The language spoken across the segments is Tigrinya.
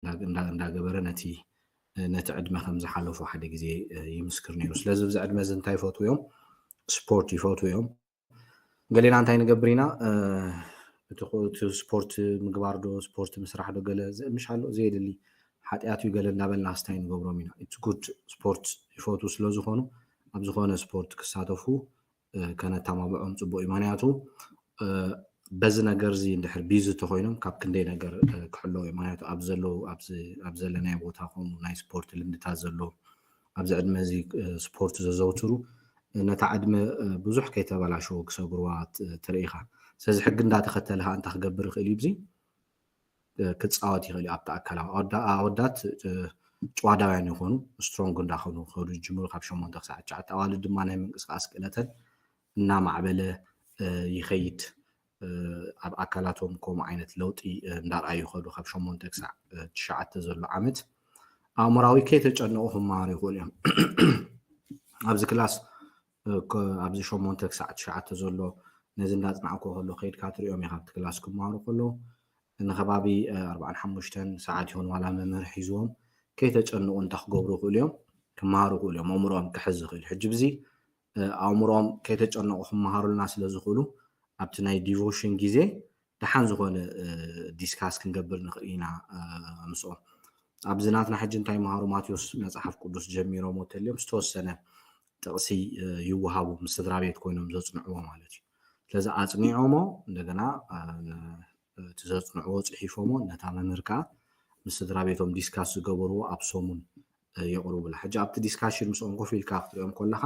እንዳገበረ ነቲ ዕድመ ከም ዝሓለፉ ሓደ ግዜ ይምስክር ነይሩ። ስለዚ ብዚ ዕድመ እዚ እንታይ ይፈትውዮም? ስፖርት ይፈትውዮም። ገሌና እንታይ ንገብር ኢና እቲ ስፖርት ምግባር ዶ ስፖርት ምስራሕ ዶ ገለ ምሻሎ ዘየድሊ ሓጢኣት እዩ ገለ እንዳበልና ስታይ ንገብሮም ኢና። እቲ ጉድ ስፖርት ይፈትው ስለ ዝኾኑ ኣብ ዝኾነ ስፖርት ክሳተፉ ከነተማምዖም ፅቡቅ እዩ። ምክንያቱ በዚ ነገር እዚ እንድሕር ቢዚ ተኮይኖም ካብ ክንደይ ነገር ክሕለዉ እዩ። ምክንያቱ ኣብ ዘለናይ ቦታ ኮኑ ናይ ስፖርት ልምድታት ዘለዎም ኣብዚ ዕድመ እዚ ስፖርት ዘዘውትሩ ነታ ዕድመ ብዙሕ ከይተበላሸው ክሰግርዋ ትርኢኻ። ስለዚ ሕጊ እንዳተኸተልካ እንታይ ክገብር ይኽእል እዩ? ብዚ ክፃወት ይኽእል እዩ። ኣብቲ ኣካላዊ ኣወዳት ጨዋዳውያን ይኾኑ ስትሮንግ እንዳኾኑ ክኸዱ ይጅምሩ ካብ 8 ክሳብ 9 ኣዋልድ ድማ ናይ ምንቅስቃስ ክእለተን እናማዕበለ ይኸይድ ኣብ ኣካላቶም ከምኡ ዓይነት ለውጢ እንዳርኣዩ ይኸዱ ካብ 8 ክሳብ 9 ዘሎ ዓመት ኣእምራዊ ከይተጨነቑ ክመሃሩ ይኽእሉ እዮም። ኣብዚ ክላስ ኣብዚ 8 ክሳብ 9 ዘሎ ነዚ እንዳፅናዕኮ ከሎ ከይድካ ትሪኦም ኢኻ ኣብቲ ክላስ ክመሃሩ ከለዉ ንኸባቢ 45 ሰዓት ይኹን ዋላ መምህር ሒዝዎም ከይተጨንቑ እንታይ ክገብሩ ይኽእሉ እዮም? ክመሃሩ ይኽእሉ እዮም። ኣእምሮኦም ክሕዝ ይኽእል። ሕጂ ብዚ ኣእምሮኦም ከይተጨነቑ ክመሃሩልና ስለ ዝኽእሉ ኣብቲ ናይ ዲቮሽን ግዜ ደሓን ዝኾነ ዲስካስ ክንገብር ንኽእል ኢና ምስኦም። ኣብዚ ናትና ሕጂ እንታይ መሃሩ ማቴዎስ መፅሓፍ ቅዱስ ጀሚሮም ወተልዮም ዝተወሰነ ጥቕሲ ይወሃቡ ምስ ስድራ ቤት ኮይኖም ዘፅንዕዎ ማለት እዩ። ስለዚ ኣፅኒዖሞ እንደገና እቲ ዘፅንዕዎ ፅሒፎሞ ነታ መምህር ከዓ ምስ ስድራ ቤቶም ዲስካስ ዝገበርዎ ኣብ ሰሙን የቕርቡላ። ሕጂ ኣብቲ ዲስካሽን ምስኦም ኮፍ ኢልካ ክትሪኦም ከለካ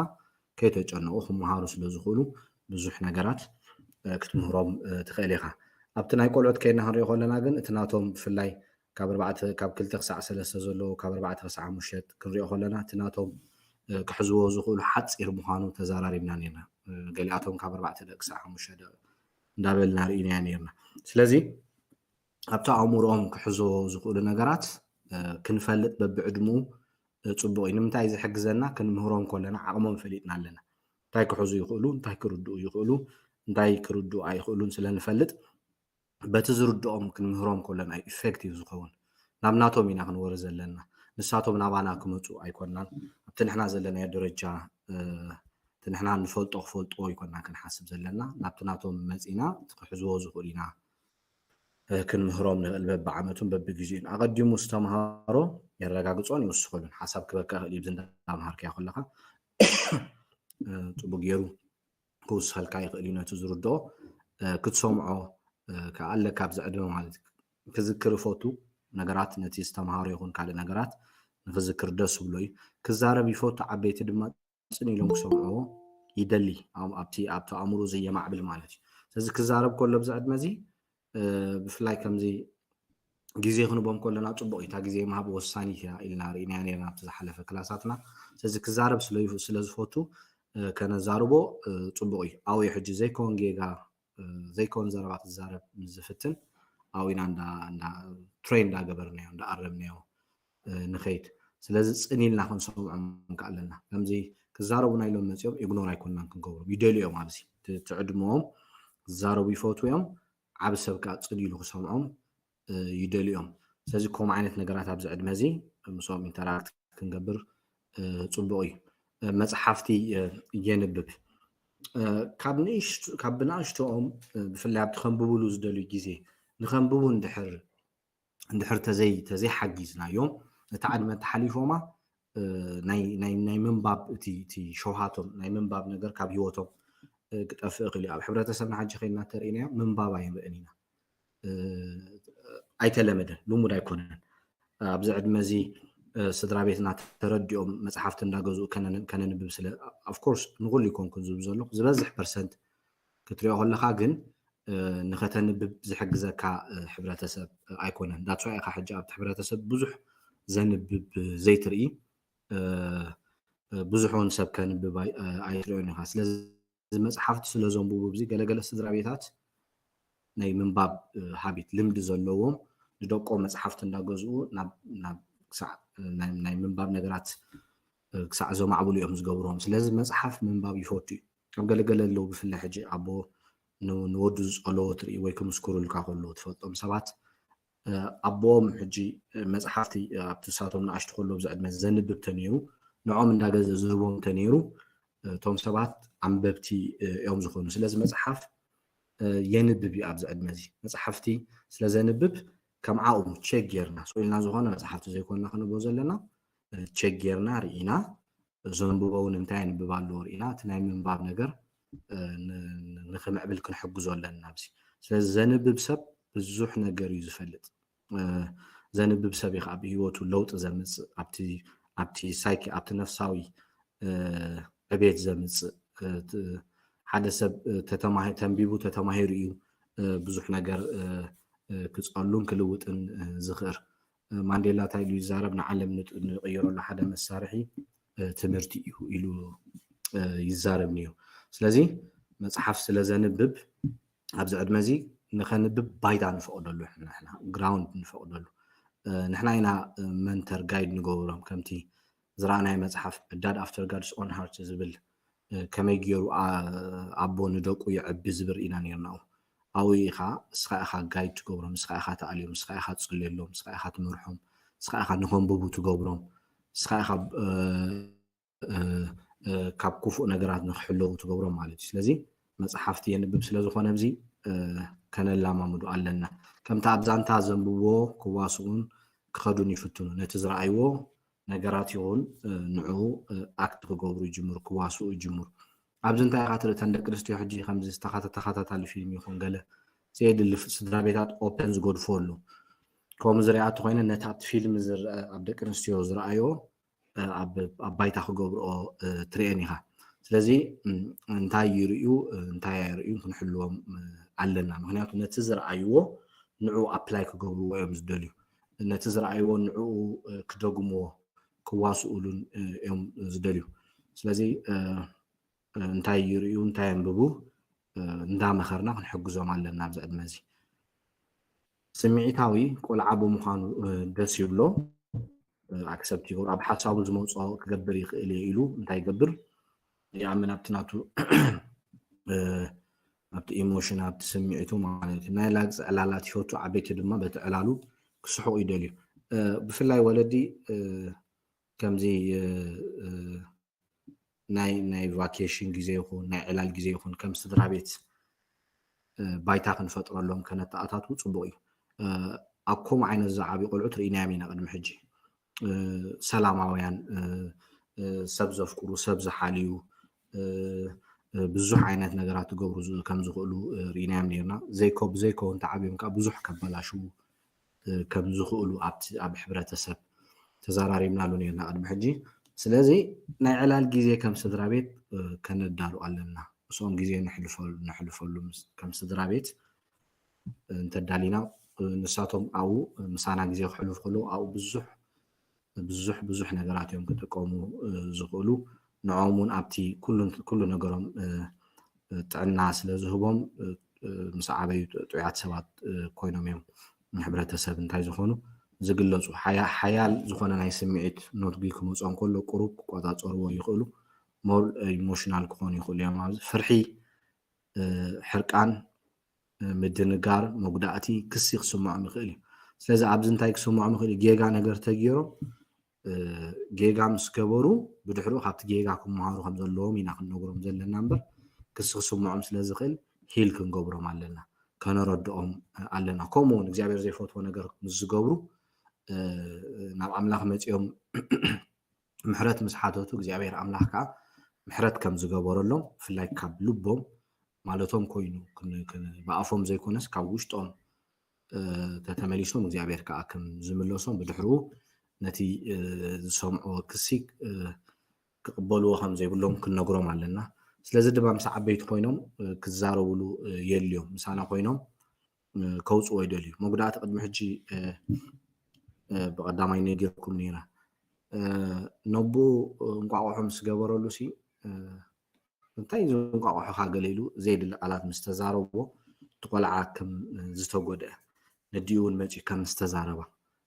ከይተጨነቑ ክመሃሩ ስለ ዝኽእሉ ብዙሕ ነገራት ክትምህሮም ትኽእል ኢኻ። ኣብቲ ናይ ቆልዑት ከይድና ክንሪኦ ከለና ግን እቲ ናቶም ብፍላይ ካብ 2 ክሳብ 3 ዘለዎ ካብ 4 ክሳብ 5 ክንሪኦ ከለና እቲ ናቶም ክሕዝዎ ዝኽእሉ ሓፂር ምዃኑ ተዘራሪብና ነርና። ገሊኣቶም ካብ 4 ክሳብ 5 እንዳበልና ርኢና ነርና። ስለዚ ኣብቲ ኣእምሮኦም ክሕዝዎ ዝኽእሉ ነገራት ክንፈልጥ በቢዕድምኡ ፅቡቅ እዩ። ንምንታይ ዝሕግዘና ክንምህሮም ከለና ዓቕሞም ፈሊጥና ኣለና። እንታይ ክሕዙ ይኽእሉ፣ እንታይ ክርድኡ ይኽእሉ፣ እንታይ ክርድኡ ኣይኽእሉን ስለንፈልጥ በቲ ዝርድኦም ክንምህሮም ከለና ኢፌክቲቭ ዝኸውን ናብ ናቶም ኢና ክንወሪ ዘለና። ንሳቶም ናባና ክመፁ ኣይኮናን። ኣብቲ ንሕና ዘለና ደረጃ እቲ ንሕና ንፈልጦ ክፈልጥዎ ይኮና ክንሓስብ ዘለና። ናብቲ ናቶም መፂና ክሕዝዎ ዝኽእሉ ኢና ክንምህሮም ንኽእል በቢዓመቱን በቢግዜኡን። ኣቐዲሙ ዝተምሃሮ የረጋግፆን ይውስኸሉን ሓሳብ ክበካ ይኽእል እዩ። ብዚ እንዳምሃርካዮ ከለካ ፅቡቅ ገይሩ ክውስኸልካ ይኽእል እዩ። ነቲ ዝርድኦ ክትሰምዖ ከዓ ኣለካ ኣብዚ ዕድመ ማለት እዩ። ክዝክር ይፈቱ ነገራት ነቲ ዝተምሃሮ ይኹን ካልእ ነገራት ንክዝክር ደስ ብሎ እዩ። ክዛረብ ይፈቱ ዓበይቲ ድማ ፅን ኢሎም ክሰምዕዎ ይደሊ ኣብቲ ኣእምሮ ዘየማዕብል ማለት እዩ። ስለዚ ክዛረብ ከሎ ብዚ ዕድመ እዚ ብፍላይ ከምዚ ግዜ ክንቦም ከለና ፅቡቅ እዩ። እታ ግዜ ምሃብ ወሳኒት እያ ኢልና ርኢና ነርና ኣብቲ ዝሓለፈ ክላሳትና። ስለዚ ክዛረብ ስለዝፈቱ ከነዛርቦ ፅቡቅ እዩ። ኣብኡ ሕጂ ዘይኮን ጌጋ ዘይኮን ዘረባ ክዛረብ ዝፍትን ኣብኡ ኢና ትሬን እንዳገበርናዮ እንዳኣረምናዮ ንኸይድ። ስለዚ ፅን ኢልና ክንሰምዖም ኣለና። ከምዚ ክዛረቡና ኢሎም መፅኦም ኢግኖር ኣይኮንናን ክንገብሮም ይደልዮም። ኣብዚ ትዕድሞኦም ክዛረቡ ይፈትው እዮም። ዓብ ሰብ ከዓ ፅን ኢሉ ክሰምዖም ይደልዮም። ስለዚ ከምኡ ዓይነት ነገራት ኣብዚ ዕድመ እዚ ምስኦም ኢንተራክት ክንገብር ፅቡቅ እዩ። መፅሓፍቲ የንብብ ካብ ብንኣሽቶኦም ብፍላይ ኣብቲ ከንብብሉ ዝደልዩ ግዜ ንከንብቡ እንድሕር ተዘይሓጊዝናዮም እቲ ዕድመ ተሓሊፎማ ናይ ምንባብ እቲ ሸውሃቶም ናይ ምንባብ ነገር ካብ ሂወቶም ክጠፍእ ይኽእል እዩ። ኣብ ሕብረተሰብና ሕጂ ከይድና ተርኢናዮ ምንባብ ኣይንርእን ኢና። ኣይተለመደን፣ ልሙድ ኣይኮነን። ኣብዚ ዕድመ እዚ ስድራ ቤትና ተረዲኦም መፅሓፍቲ እንዳገዝኡ ከነንብብ ስለ ኣፍኮርስ ንኩሉ ይኮንኩን ዝብል ዘሎ ዝበዝሕ ፐርሰንት ክትሪኦ ከለካ ግን ንኸተንብብ ዝሕግዘካ ሕብረተሰብ ኣይኮነን። ዳትስ ዋይ ኢኻ ሕጂ ኣብቲ ሕብረተሰብ ብዙሕ ዘንብብ ዘይትርኢ ብዙሕ እውን ሰብ ከንብብ ኣይትሪኦን ኢኻ። ስለዚ መፅሓፍቲ ስለ ዘንብቡ ብዚ ገለገለ ስድራ ቤታት ናይ ምንባብ ሃቢት ልምዲ ዘለዎም ንደቆም መፅሓፍቲ እንዳገዝኡ ናብ ናይ ምንባብ ነገራት ክሳዕ ዘማዕብሉ እዮም ዝገብርዎም። ስለዚ መፅሓፍ ምንባብ ይፈቱ እዩ። ኣብ ገለገለ ኣለዉ ብፍላይ ሕጂ ኣቦ ንወዱ ዝፀለዎ ትርኢ ወይ ክምስክሩልካ ከለዉ ትፈልጦም ሰባት ኣቦም ሕጂ መፅሓፍቲ ኣብቲ ሳቶም ንኣሽቱ ከሎ ብዛዕድመ ዘንብብ ተነይሩ ንዖም እንዳገዘ ዝህቦም ተነይሩ እቶም ሰባት ኣንበብቲ እዮም ዝኾኑ ስለዚ መፅሓፍ የንብብ እዩ ኣብዚ ዕድመ እዚ መፅሓፍቲ ስለዘንብብ ከም ዓኡ ቼክ ጌርና ስኢልና ዝኾነ መፅሓፍቲ ዘይኮንና ክንብቦ ዘለና ቼክ ጌርና ርኢና ዘንብቦ እውን እንታይ ንብብ ኣለዎ ርኢና እቲ ናይ ምንባብ ነገር ንክምዕብል ክንሕግዞ ኣለና ኣብዚ ስለዚ ዘንብብ ሰብ ብዙሕ ነገር እዩ ዝፈልጥ ዘንብብ ሰብ ኢኻ ኣብ ሂወቱ ለውጢ ዘምፅእ ኣብቲ ሳይኪ ኣብቲ ነፍሳዊ ዕቤት ዘምፅእ ሓደ ሰብ ተንቢቡ ተተማሂሩ እዩ ብዙሕ ነገር ክፀሉን ክልውጥን ዝኽእል ማንዴላ እንታይ ኢሉ ይዛረብ ንዓለም ንቕይረሉ ሓደ መሳርሒ ትምህርቲ እዩ ኢሉ ይዛረብ ነይሩ ስለዚ መፅሓፍ ስለ ዘንብብ ኣብዚ ዕድመ እዚ ንኸንብብ ባይታ ንፈቅደሉ ንሕና ግራውንድ ንፈቅደሉ ንሕና ኢና መንተር ጋይድ ንገብሮም ከምቲ ዝረኣናይ መፅሓፍ ዳድ ኣፍተር ጋድስ ኦን ሃርት ዝብል ከመይ ገይሩ ኣቦ ንደቁ ይዕቢ ዝብል ኢና ነርና ኣብኡ ኢኻ ንስኻ ኢኻ ጋይድ ትገብሮም ንስኻ ኢኻ ተኣልዮም ንስኻ ኢኻ ትፅልየሎም ንስኻ ኢኻ ትምርሖም ንስኻ ኢኻ ንኸንብቡ ትገብሮም ንስኻ ኢኻ ካብ ክፉእ ነገራት ንክሕለዉ ትገብሮም ማለት እዩ ስለዚ መፅሓፍቲ የንብብ ስለዝኾነ እዚ ከነላማምዱ ኣለና ከምቲ ኣብ ዛንታ ዘንብቦ ክዋስኡን ክኸዱን ይፍትኑ ነቲ ዝረኣይዎ ነገራት ይኹን ንዕኡ ኣክት ክገብሩ ይጅምሩ ክዋስኡ ይጅምሩ ኣብዚ እንታይ ኢኻ ትርኢ ተን ደቂ ኣንስትዮ ሕጂ ከምዚ ተኸታታሊ ፊልም ይኹን ገለ ዘየድሊ ስድራ ቤታት ኦፕን ዝገድፎ ኣሎ ከምኡ ዝሪኣቶ ኮይነ ነቲ ኣብቲ ፊልም ዝርአ ኣብ ደቂ ኣንስትዮ ዝረኣዮ ኣብ ባይታ ክገብርኦ ትርአን ኢኻ ስለዚ እንታይ ይርእዩ እንታይ ኣይርእዩ ክንሕልዎም ኣለና ምክንያቱ ነቲ ዝረኣይዎ ንዕኡ ኣፕላይ ክገብርዎ እዮም ዝደልዩ ነቲ ዝረኣይዎ ንዕኡ ክደግምዎ ክዋስኡሉን እዮም ዝደልዩ ስለዚ እንታይ ይርእዩ እንታይ ኣንብቡ እንዳመኸርና ክንሕግዞም ኣለና ኣብዚ ዕድመ እዚ ስምዒታዊ ቆልዓ ብምዃኑ ደስ ይብሎ ኣክሰፕት ይገብር ኣብ ሓሳቡ ዝመፅኦ ክገብር ይኽእል እየ ኢሉ እንታይ ይገብር ይኣምን ኣብቲ ናቱ ኣብቲ ኢሞሽን ኣብቲ ስምዒቱ ማለት እዩ ናይ ላግ ዕላላት ይፈቱ ዓበይቲ ድማ በቲ ዕላሉ ክስሕቁ ይደልዩ ብፍላይ ወለዲ ከምዚ ናይ ቫኬሽን ግዜ ይኹን ናይ ዕላል ግዜ ይኹን ከም ስድራ ቤት ባይታ ክንፈጥረሎም ከነተኣታቱ ፅቡቅ እዩ ኣብ ከምኡ ዓይነት ዝዓብዩ ቆልዑት ርኢናዮም ኢና ቅድሚ ሕጂ ሰላማውያን ሰብ ዘፍቅሩ ሰብ ዝሓልዩ ብዙሕ ዓይነት ነገራት ትገብሩ ከም ዝኽእሉ ርኢናዮም ነርና ብዘይከውን ተዓብዮም ከዓ ብዙሕ ከበላሽው ከም ዝኽእሉ ኣብ ሕብረተሰብ ተዘራሪብናሉ ነርና ቅድሚ ሕጂ ስለዚ ናይ ዕላል ግዜ ከም ስድራ ቤት ከነዳሉ ኣለና እሶም ግዜ ንሕልፈሉ ከም ስድራ ቤት እንተዳሊና ንሳቶም ኣብኡ ምሳና ግዜ ክሕልፉ ከለዉ ኣብኡ ብዙሕ ነገራት እዮም ክጥቀሙ ዝኽእሉ ንዖም እውን ኣብቲ ኩሉ ነገሮም ጥዕና ስለ ዝህቦም ምስ ዓበዩ ጥዑያት ሰባት ኮይኖም እዮም ንሕብረተሰብ እንታይ ዝኾኑ ዝግለፁ ሓያል ዝኾነ ናይ ስምዒት ኖትጉ ክመፅኦም ከሎ ቁሩብ ክቆፃፀርዎ ይኽእሉ ሞር ኢሞሽናል ክኾኑ ይኽእሉ እዮም ኣብዚ ፍርሒ ሕርቃን ምድንጋር መጉዳእቲ ክሲ ክስምዖም ይኽእል እዩ ስለዚ ኣብዚ እንታይ ክስምዖም ይኽእል እዩ ጌጋ ነገር ተገይሮም ጌጋ ምስ ገበሩ ብድሕሪኡ ካብቲ ጌጋ ክመሃሩ ከም ዘለዎም ኢና ክንነግሮም ዘለና እምበር ክሲ ክስምዖም ስለ ዝኽእል ሂል ክንገብሮም ኣለና ከነረድኦም ኣለና ከምኡ እውን እግዚኣብሔር ዘይፈትዎ ነገር ምስ ዝገብሩ ናብ ኣምላኽ መፂኦም ምሕረት ምስ ሓተቱ እግዚኣብሔር ኣምላኽ ከዓ ምሕረት ከም ዝገበረሎም ብፍላይ ካብ ልቦም ማለቶም ኮይኑ ብኣፎም ዘይኮነስ ካብ ውሽጦም ተተመሊሶም እግዚኣብሔር ከዓ ከም ዝምለሶም ብድሕሪኡ ነቲ ዝሰምዖ ክሲ ክቕበልዎ ከም ዘይብሎም ክንነግሮም ኣለና ስለዚ ድማ ምስ ዓበይቲ ኮይኖም ክዛረብሉ የድልዮም ምሳና ኮይኖም ከውፅዎ ይደልዩ መጉዳእቲ ቅድሚ ሕጂ ብቐዳማይ ነጊርኩም ነይረ ነቦ እንቋቑሖ ምስ ገበረሉ ሲ እንታይ እንቋቑሖ ገለ ኢሉ ዘይድሊ ቃላት ምስ ተዛረብዎ እቲ ቆልዓ ከም ዝተጎድአ ነዲኡ እውን መፂ ከም ዝተዛረባ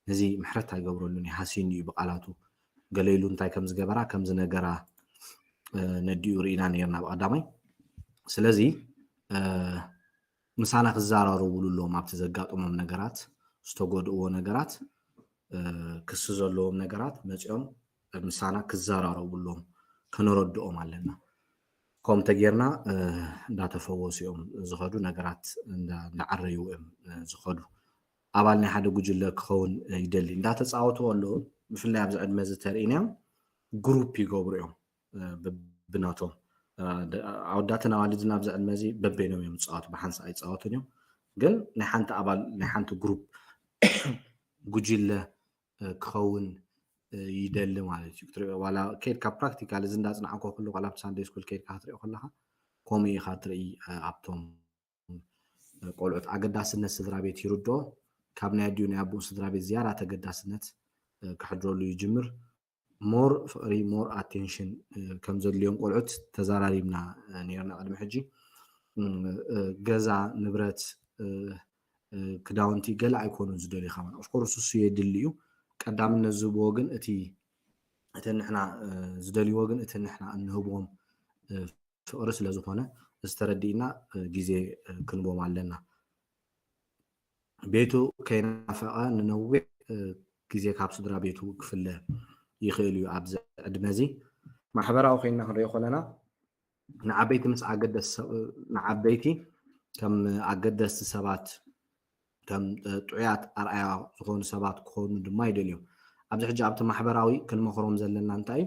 ነዚ ምሕረት ኣይገብረሉን ሓሲን እዩ ብቃላቱ ገለ ኢሉ እንታይ ከም ዝገበራ ከም ዝነገራ ነዲኡ ርኢና ነርና ብቐዳማይ ስለዚ ምሳና ክዘራረብሉ ኣለዎም ኣብቲ ዘጋጥሞም ነገራት ዝተጎድእዎ ነገራት ክስ ዘለዎም ነገራት መፅኦም ምሳና ክዘራረቡሎም ከነረድኦም ኣለና ከም ተጌርና እንዳተፈወሱ እዮም ዝኸዱ ነገራት እንዳዓረዩ እዮም ዝኸዱ ኣባል ናይ ሓደ ጉጅለ ክኸውን ይደሊ እንዳተፃወቱ ኣለዉ ብፍላይ ኣብዚ ዕድመ እዚ ተርእይናዮም ግሩፕ ይገብሩ እዮም ብናቶም ኣወዳትን ኣዋልድን ኣብዚ ዕድመ እዚ በበይኖም እዮም ዝፃወቱ ብሓንሳእ ኣይፃወቱን እዮም ግን ናይ ሓንቲ ኣባል ናይ ሓንቲ ግሩፕ ጉጅለ ክኸውን ይደሊ ማለት እዩ ክትሪኦ ዋላ ከይድካ ፕራክቲካል እዚ እንዳፅናዕኮ ኩሉ ዋላ ብሳንዴይ ስኩል ከይድካ ክትሪኦ ከለካ ከምኡ ኢኻ ትርኢ ኣብቶም ቆልዑት ኣገዳስነት ስድራ ቤት ይርድኦ ካብ ናይ ኣድዩ ናይ ኣቦኡ ስድራ ቤት ዝያዳ ተገዳስነት ክሕድረሉ ይጅምር ሞር ፍቅሪ ሞር ኣቴንሽን ከም ዘድልዮም ቆልዑት ተዘራሪብና ነርና ቅድሚ ሕጂ ገዛ ንብረት ክዳውንቲ ገለ ኣይኮኑን ዝደልዩ ኸማ ኦፍኮርስ እሱ የድሊ እዩ ቀዳምነት ዝህብዎ ግን እቲ ንሕና ዝደልይዎ ግን እቲ ንሕና እንህብዎም ፍቅሪ ስለ ዝኾነ ዝተረዲእና ግዜ ክንቦም ኣለና ቤቱ ከይናፈቐ ንነዊሕ ግዜ ካብ ስድራ ቤቱ ክፍለ ይኽእል እዩ ኣብዚ ዕድመ እዚ ማሕበራዊ ኮይንና ክንሪኦ ከለና ንዓበይቲ ምስ ኣገደስ ንዓበይቲ ከም ኣገደስቲ ሰባት ከም ጥዑያት ኣርኣያ ዝኾኑ ሰባት ክኾኑ ድማ ይደልዮም ኣብዚ ሕጂ ኣብቲ ማሕበራዊ ክንመክሮም ዘለና እንታይ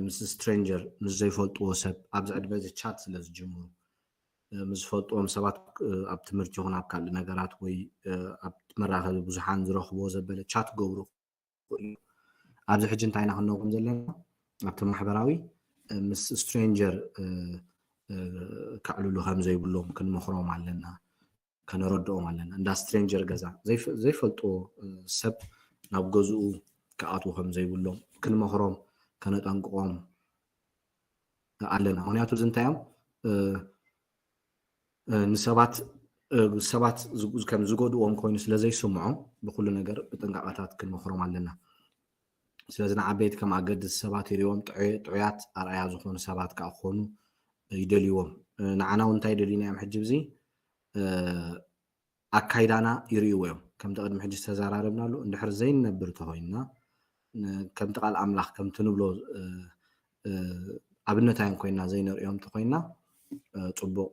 ምስ ስትሬንጀር ምስ ዘይፈልጥዎ ሰብ ኣብዚ ዕድመ እዚ ቻት ስለ ዝጅምሩ ምስ ዝፈልጥዎም ሰባት ኣብ ትምህርቲ ይኹን ኣብ ካልእ ነገራት ወይ ኣብ መራኸቢ ብዙሓን ዝረኽብዎ ዘበለ ቻት ገብሩ ኣብዚ ሕጂ እንታይ ኢና ክንነግሮም ዘለና ኣብቲ ማሕበራዊ ምስ ስትሬንጀር ክዕልሉ ከም ዘይብሎም ክንመክሮም ኣለና ከነረድኦም ኣለና እንዳ ስትሬንጀር ገዛ ዘይፈልጥዎ ሰብ ናብ ገዝኡ ክኣትዉ ከም ዘይብሎም ክንመክሮም ከነጠንቅቖም ኣለና ምክንያቱ እዚ እንታይ እዮም ንሰባት ከም ዝጎድዎም ኮይኑ ስለ ዘይስምዖም ብኩሉ ነገር ብጥንቃቐታት ክንመክሮም ኣለና ስለዚ ንዓበይቲ ከም ኣገድስ ሰባት ይርዎም ጥዑያት ኣርኣያ ዝኾኑ ሰባት ከዓ ክኾኑ ይደልይዎም ንዓና እውን እንታይ ደሊና እዮም ሕጂ እዚ ኣካይዳና ይርእይዎ እዮም ከምቲ ቅድሚ ሕጂ ዝተዘራረብናሉ እንድሕር ዘይንነብር ተኮይንና ከምቲ ቃል ኣምላኽ ከምቲ ንብሎ ኣብነታይን ኮይንና ዘይንሪኦም ተኮይንና ፅቡቅ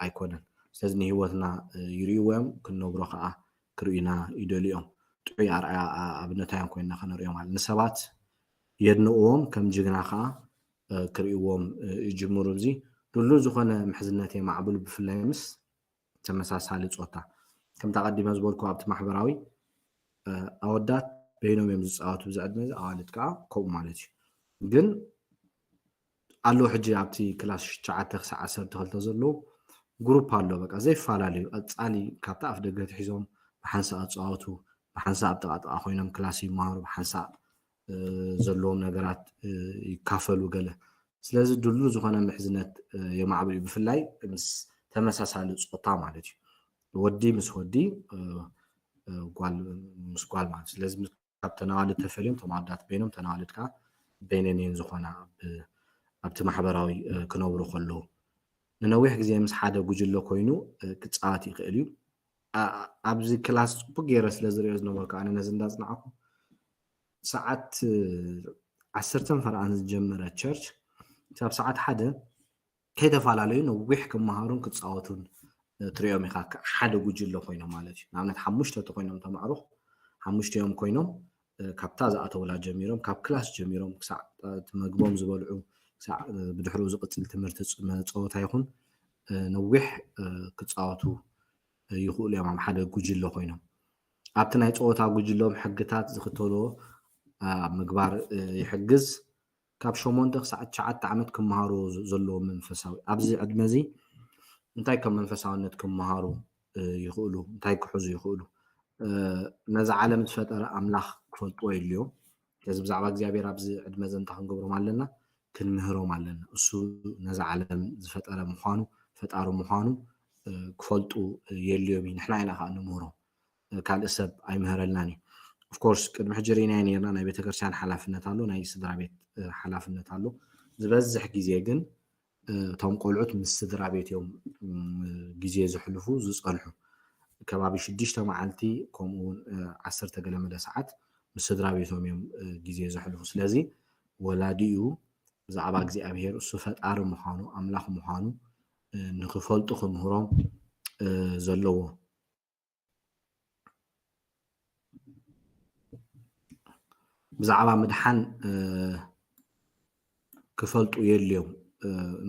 ኣይኮነን ስለዚ ንሂወትና ይርእይዎ እዮም ክንነብሮ ከዓ ክርእዩና ይደልዮም ጥዑይ ኣርኣያ ኣብነታይን ኮይንና ክንሪኦም ኣለና ንሰባት የድንቕዎም ከም ጅግና ከዓ ክርእይዎም ይጅምሩ እዚ ድሉ ዝኾነ ምሕዝነት የማዕብሉ ብፍላይ ምስ ተመሳሳሊ ፆታ ከምታ ቀዲመ ዝበልኩ ኣብቲ ማሕበራዊ ኣወዳት በይኖም እዮም ዝፃወቱ ብዚ ዕድመ እዚ ኣዋልድ ከዓ ከምኡ ማለት እዩ ግን ኣለዉ ሕጂ ኣብቲ ክላስ 9 ክሳብ 12 ዘለዉ ግሩፕ ኣሎ በቃ ዘይፈላለዩ ቀፃሊ ካብቲ ኣፍ ደገ ትሒዞም ብሓንሳእ ዝፃወቱ ብሓንሳእ ኣብ ጥቃጥቃ ኮይኖም ክላስ ይመሃሩ ብሓንሳእ ዘለዎም ነገራት ይካፈሉ ገለ ስለዚ ድሉ ዝኾነ ምሕዝነት የማዕብል እዩ ብፍላይ ምስ ተመሳሳሊ ፆታ ማለት እዩ ወዲ ምስ ወዲ ጓል ምስ ጓል ማለት ስለዚ ካብ ተናዋልድ ተፈልዮም ቶም ኣወዳት በይኖም ተናዋልድ ከዓ በይነንን ዝኾና ኣብቲ ማሕበራዊ ክነብሩ ከለዉ ንነዊሕ ግዜ ምስ ሓደ ጉጅለ ኮይኑ ክፃወት ይኽእል እዩ ኣብዚ ክላስ ፅቡቅ ገይረ ስለ ዝሪኦ ዝነበርኩ ኣነ ነዚ እንዳፅናዕኩ ሰዓት 10 ፈርኣን ዝጀመረ ቸርች ክሳብ ሰዓት 1 ከይተፈላለዩ ነዊሕ ክመሃሩን ክፃወቱን ትሪኦም ኢኻ ሓደ ጉጅለ ኮይኖም ማለት እዩ ንኣብነት 5 ኮይኖም ተማዕሩ 5 እዮም ኮይኖም ካብታ ዝኣተውላ ጀሚሮም ካብ ክላስ ጀሚሮም ክሳዕ መግቦም ዝበልዑ ክሳዕ ብድሕሪኡ ዝቕፅል ትምህርቲ ፀወታ ይኹን ነዊሕ ክፃወቱ ይኽእሉ እዮም ኣብ ሓደ ጉጅለ ኮይኖም ኣብቲ ናይ ፀወታ ጉጅሎም ሕግታት ዝኽተልዎ ኣብ ምግባር ይሕግዝ ካብ 8 ክሳብ 9 ዓመት ክመሃሩ ዘለዎም መንፈሳዊ ኣብዚ ዕድመ እዚ እንታይ ከም መንፈሳውነት ክመሃሩ ይኽእሉ እንታይ ክሕዙ ይኽእሉ ነዚ ዓለም ዝፈጠረ ኣምላኽ ክፈልጥዎ የድልዮም ስለዚ ብዛዕባ እግዚኣብሔር ኣብዚ ዕድመ እዚ እንታይ ክንገብሮም ኣለና ክንምህሮም ኣለና እሱ ነዚ ዓለም ዝፈጠረ ምዃኑ ፈጣሪ ምዃኑ ክፈልጡ የድልዮም እዩ ንሕና ኢና ከዓ ንምህሮም ካልእ ሰብ ኣይምህረልናን እዩ ኦፍኮርስ ቅድሚ ሕጂ ርኢናዮ ነርና ናይ ቤተክርስትያን ሓላፍነት ኣሎ ናይ ስድራ ቤት ሓላፍነት ኣሎ ዝበዝሕ ግዜ ግን እቶም ቆልዑት ምስ ስድራ ቤት እዮም ግዜ ዘሕልፉ ዝፀንሑ ከባቢ 6 መዓልቲ ከምኡውን 10 ገለ መለ ሰዓት ምስ ስድራ ቤቶም እዮም ግዜ ዘሕልፉ ስለዚ ወላዲኡ ብዛዕባ እግዚኣብሔር እሱ ፈጣሪ ምዃኑ ኣምላኽ ምዃኑ ንክፈልጡ ክምህሮም ዘለዎ ብዛዕባ ምድሓን ክፈልጡ የድልዮም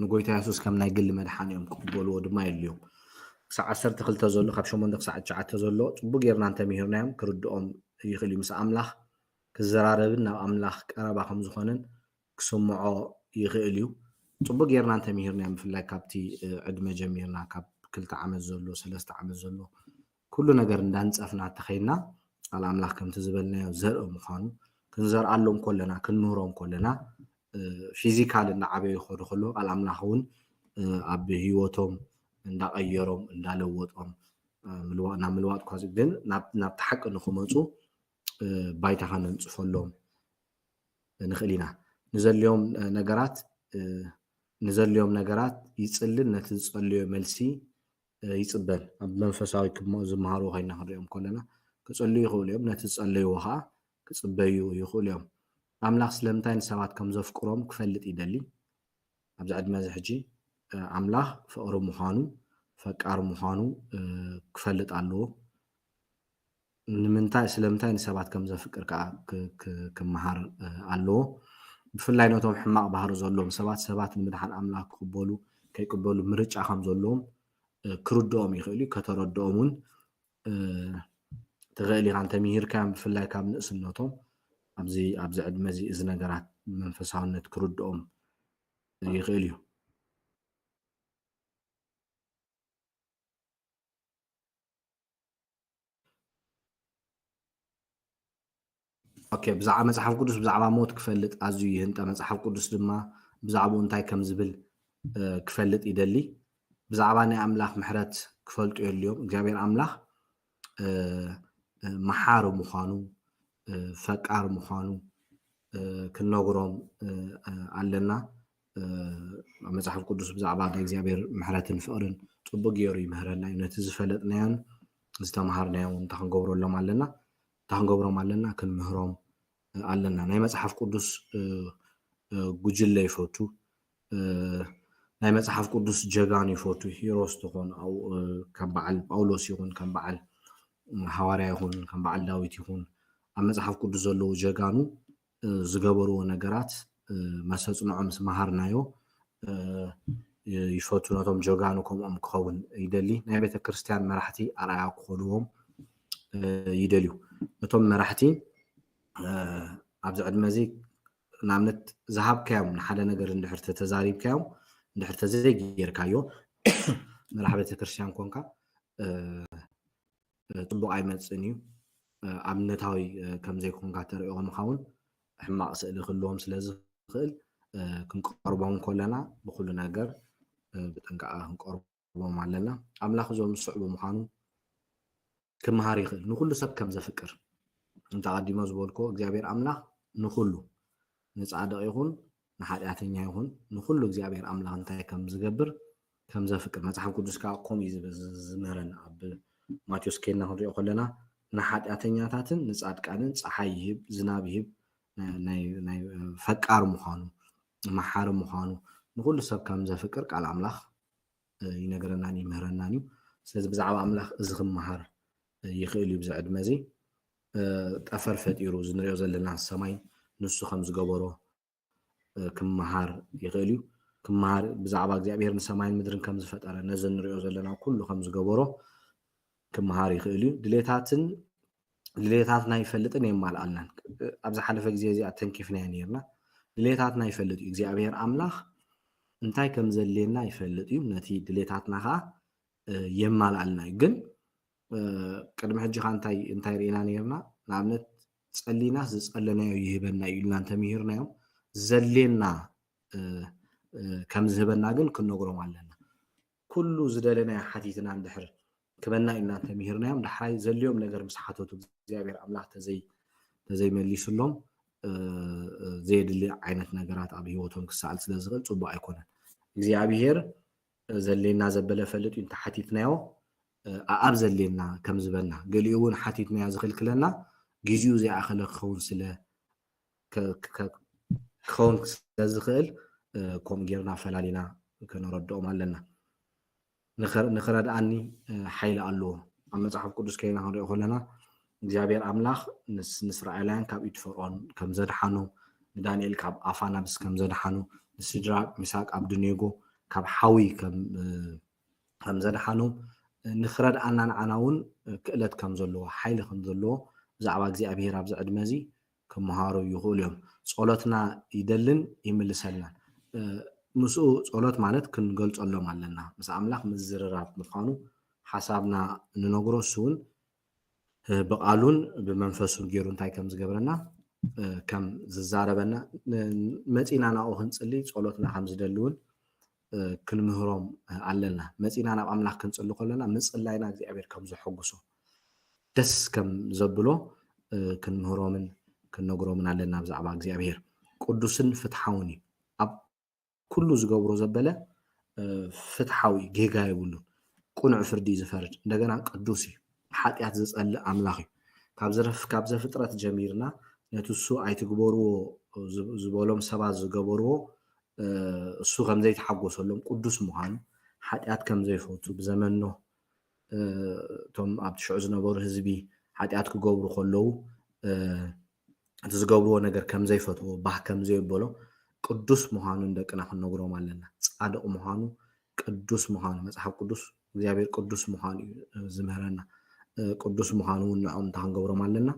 ንጎይታ የሱስ ከም ናይ ግሊ መድሓን እዮም ክቅበልዎ ድማ የድልዮም ክሳብ 12 ዘሎ ካብ 8 ክሳብ 9 ዘሎ ፅቡቅ ጌርና እንተሚሂርናዮም ክርድኦም ይኽእል እዩ ምስ ኣምላኽ ክዘራረብን ናብ ኣምላኽ ቀረባ ከም ዝኾነን ክስምዖ ይኽእል እዩ ፅቡቅ ጌርና እንተሚሂርናዮም ብፍላይ ካብቲ ዕድመ ጀሚርና ካብ 2 ዓመት ዘሎ 3 ዓመት ዘሎ ኩሉ ነገር እንዳንፀፍና ተኸይና ቃል ኣምላኽ ከምቲ ዝበልናዮ ዘርኢ ምዃኑ ክንዘርኣሎም ከለና ክንምህሮም ከለና ፊዚካል እንዳዓበዩ ይኸዱ ከሎ ቃል ኣምላኽ እውን ኣብ ሂወቶም እንዳቀየሮም እንዳለወጦም ናብ ምልዋጥ ኳዚ ግን ናብ ተሓቂ ንክመፁ ባይታ ከነንፅፈሎም ንኽእል ኢና ንዘልዮም ነገራት ይፅልን ነቲ ዝፀልዮ መልሲ ይፅበል ኣብ መንፈሳዊ ዝመሃሩ ኮይና ክንሪኦም ከለና ክፅልዩ ይኽእሉ እዮም ነቲ ዝፀለይዎ ከዓ ክፅበዩ ይኽእሉ እዮም ኣምላኽ ስለምንታይ ንሰባት ከም ዘፍቅሮም ክፈልጥ ይደሊ ኣብዚ ዕድመ እዚ ሕጂ ኣምላኽ ፍቅሪ ምዃኑ ፈቃር ምዃኑ ክፈልጥ ኣለዎ ስለምንታይ ንሰባት ከም ዘፍቅር ከዓ ክመሃር ኣለዎ ብፍላይ ነቶም ሕማቕ ባህሪ ዘለዎም ሰባት ንምድሓን ኣምላኽ ክቅበሉ ከይቅበሉ ምርጫ ከም ዘለዎም ክርድኦም ይኽእል እዩ ከተረድኦም እውን ትኽእል ኢኻ እንተሚሂርካዮም ብፍላይ ካብ ንእስነቶም ኣብዚ ዕድመ እዚ እዚ ነገራት መንፈሳውነት ክርድኦም ይኽእል እዩ ኦኬ ብዛዕባ መፅሓፍ ቅዱስ ብዛዕባ ሞት ክፈልጥ ኣዝዩ ይህንጠ መፅሓፍ ቅዱስ ድማ ብዛዕባኡ እንታይ ከም ዝብል ክፈልጥ ይደሊ ብዛዕባ ናይ ኣምላኽ ምሕረት ክፈልጡ የድልዮም እግዚኣብሔር ኣምላኽ መሓሪ ምዃኑ ፈቃር ምዃኑ ክንነግሮም ኣለና መፅሓፍ ቅዱስ ብዛዕባ ናይ እግዚኣብሔር ምሕረትን ፍቅርን ፅቡቅ ገይሩ ይምህረና እዩ ነቲ ዝፈለጥናዮን ዝተምሃርናዮም እንታይ ክንገብሮም ኣለና ክንምህሮም ኣለና ናይ መፅሓፍ ቅዱስ ጉጅለ ይፈቱ ናይ መፅሓፍ ቅዱስ ጀጋኑ ይፈቱ ሂሮስ ትኾኑ ከም በዓል ጳውሎስ ይኹን ከም በዓል ሃዋርያ ይኹን ከም በዓል ዳዊት ይኹን ኣብ መፅሓፍ ቅዱስ ዘለዉ ጀጋኑ ዝገበርዎ ነገራት መሰፅንዖም ምስ መሃርናዮ ይፈቱ ነቶም ጀጋኑ ከምኦም ክኸውን ይደሊ ናይ ቤተክርስትያን መራሕቲ ኣርኣያ ክኾንዎም ይደልዩ ነቶም መራሕቲ ኣብዚ ዕድመ እዚ ንኣብነት ዝሃብካዮም ንሓደ ነገር እንድሕር ተዛሪብካዮም እንድሕር ተዘይጌርካዮ መራሒ ቤተክርስትያን ኮንካ ፅቡቅ ኣይመፅን እዩ ኣብነታዊ ከም ዘይኮንካ ተሪኦም ምኻውን ሕማቕ ስእሊ ክህልዎም ስለ ዝኽእል ክንቀርቦም ከለና ብኩሉ ነገር ብጥንቃቐ ክንቀርቦም ኣለና ኣምላኽ እዞም ዝስዕቡ ምዃኑ ክመሃር ይኽእል ንኩሉ ሰብ ከም ዘፍቅር እንተቐዲሞ ዝበልኮ እግዚኣብሔር ኣምላኽ ንኩሉ ንፃድቕ ይኹን ንሓጢኣተኛ ይኹን ንኩሉ እግዚኣብሔር ኣምላኽ እንታይ ከም ዝገብር ከም ዘፍቅር መፅሓፍ ቅዱስ ከዓ ከምኡ እዩ ዝምህረና ኣብ ማቴዎስ ከይድና ክንሪኦ ከለና ንሓጢኣተኛታትን ንፃድቃንን ፀሓይ ይህብ ዝናብ ይህብ ናይ ፈቃር ምዃኑ መሓሪ ምዃኑ ንኩሉ ሰብ ከም ዘፍቅር ቃል ኣምላኽ ይነግረናን ይምህረናን እዩ ስለዚ ብዛዕባ ኣምላኽ እዚ ክመሃር ይኽእል እዩ ብዚ ዕድመ እዚ ጠፈር ፈጢሩ እዚ ንሪኦ ዘለና ሰማይ ንሱ ከም ዝገበሮ ክመሃር ይኽእል እዩ ክመሃር ብዛዕባ እግዚኣብሔር ንሰማይን ምድርን ከም ዝፈጠረ ነዚ ንሪኦ ዘለና ኩሉ ከም ዝገበሮ ክመሃር ይኽእል እዩ ድሌታትና ይፈልጥን የማልኣልናን ኣብ ዝሓለፈ ግዜ እዚኣ ተንኪፍናያ ነርና ድሌታትና ይፈልጥ እዩ እግዚኣብሔር ኣምላኽ እንታይ ከም ዘድልየና ይፈልጥ እዩ ነቲ ድሌታትና ከዓ የማልኣልና እዩ ግን ቅድሚ ሕጂ ካ እንታይ ርኢና ነርና ንኣብነት ፀሊናስ ዝፀለናዮ ይህበና እዩ ኢልና እንተሚሂርናዮም ዘድልየና ከም ዝህበና ግን ክንነግሮም ኣለና ኩሉ ዝደለናዮ ሓቲትና እንድሕር ክበና ኢልና እንተሚሂርናዮም ዳሕራይ ዘድልዮም ነገር ምስ ሓተቱ እግዚኣብሔር ኣምላኽ ተዘይመሊሱሎም ዘየድሊ ዓይነት ነገራት ኣብ ሂወቶም ክሰኣል ስለ ዝኽእል ፅቡቅ ኣይኮነን እግዚኣብሔር ዘድልየና ዘበለ ፈልጥ እዩ እንተሓቲትናዮ ኣብ ዘሌና ከም ዝበልና ገሊኡ እውን ሓቲትናያ ዝኽልክለና ግዜኡ ዘይኣኸለ ክኸውን ክኸውን ስለዝኽእል ከምኡ ጌርና ፈላሊና ክንረድኦም ኣለና ንኽረድኣኒ ሓይሊ ኣለዎ ኣብ መፅሓፍ ቅዱስ ከይና ክንሪኦ ከለና እግዚኣብሔር ኣምላኽ ምስ እስራኤላውያን ካብ ኢድ ፈርዖን ከም ዘድሓኑ ንዳንኤል ካብ ኣፋ ናብስ ከም ዘድሓኑ ንሲድራቅ ሚሳቅ ኣብድኔጎ ካብ ሓዊ ከም ዘድሓኖም ንኽረድኣና ንዓና እውን ክእለት ከም ዘለዎ ሓይሊ ከም ዘለዎ ብዛዕባ እግዚኣብሔር ኣብዚ ዕድመ እዚ ክመሃሩ ይኽእሉ እዮም ጸሎትና ይደልን ይምልሰልናን ምስኡ ጸሎት ማለት ክንገልጸሎም ኣለና ምስ ኣምላኽ ምዝርራብ ምዃኑ ሓሳብና ንነግሮ እሱ እውን ብቃሉን ብመንፈሱን ገይሩ እንታይ ከም ዝገብረና ከም ዝዛረበና መፂና ናብኡ ክንፅሊ ጸሎትና ከም ዝደሊ እውን ክንምህሮም ኣለና መፂና ናብ ኣምላኽ ክንፅሊ ከለና ምፅላይና እግዚኣብሔር ከም ዘሐጉሶ ደስ ከም ዘብሎ ክንምህሮምን ክንነግሮምን ኣለና ብዛዕባ እግዚኣብሔር ቅዱስን ፍትሓውን እዩ ኣብ ኩሉ ዝገብሮ ዘበለ ፍትሓዊ ጌጋ የብሉን ቁኑዕ ፍርዲ ዝፈርድ እንደገና ቅዱስ እዩ ሓጢኣት ዝፀልእ ኣምላኽ እዩ ካብ ዘፍጥረት ጀሚርና ነቲ እሱ ኣይትግበርዎ ዝበሎም ሰባት ዝገበርዎ እሱ ከም ዘይተሓጎሰሎም ቅዱስ ምዃኑ ሓጢኣት ከም ዘይፈቱ ብዘመኖ እቶም ኣብ ትሽዑ ዝነበሩ ህዝቢ ሓጢኣት ክገብሩ ከለዉ እቲ ዝገብርዎ ነገር ከም ዘይፈትዎ ባህ ከም ዘይበሎ ቅዱስ ምዃኑ ደቅና ክንነግሮም ኣለና ጻድቕ ምዃኑ ቅዱስ ምዃኑ መጽሓፍ ቅዱስ እግዚኣብሔር ቅዱስ ምዃኑ ዝምህረና ቅዱስ ምዃኑ ንዖም እንታይ ክንገብሮም ኣለና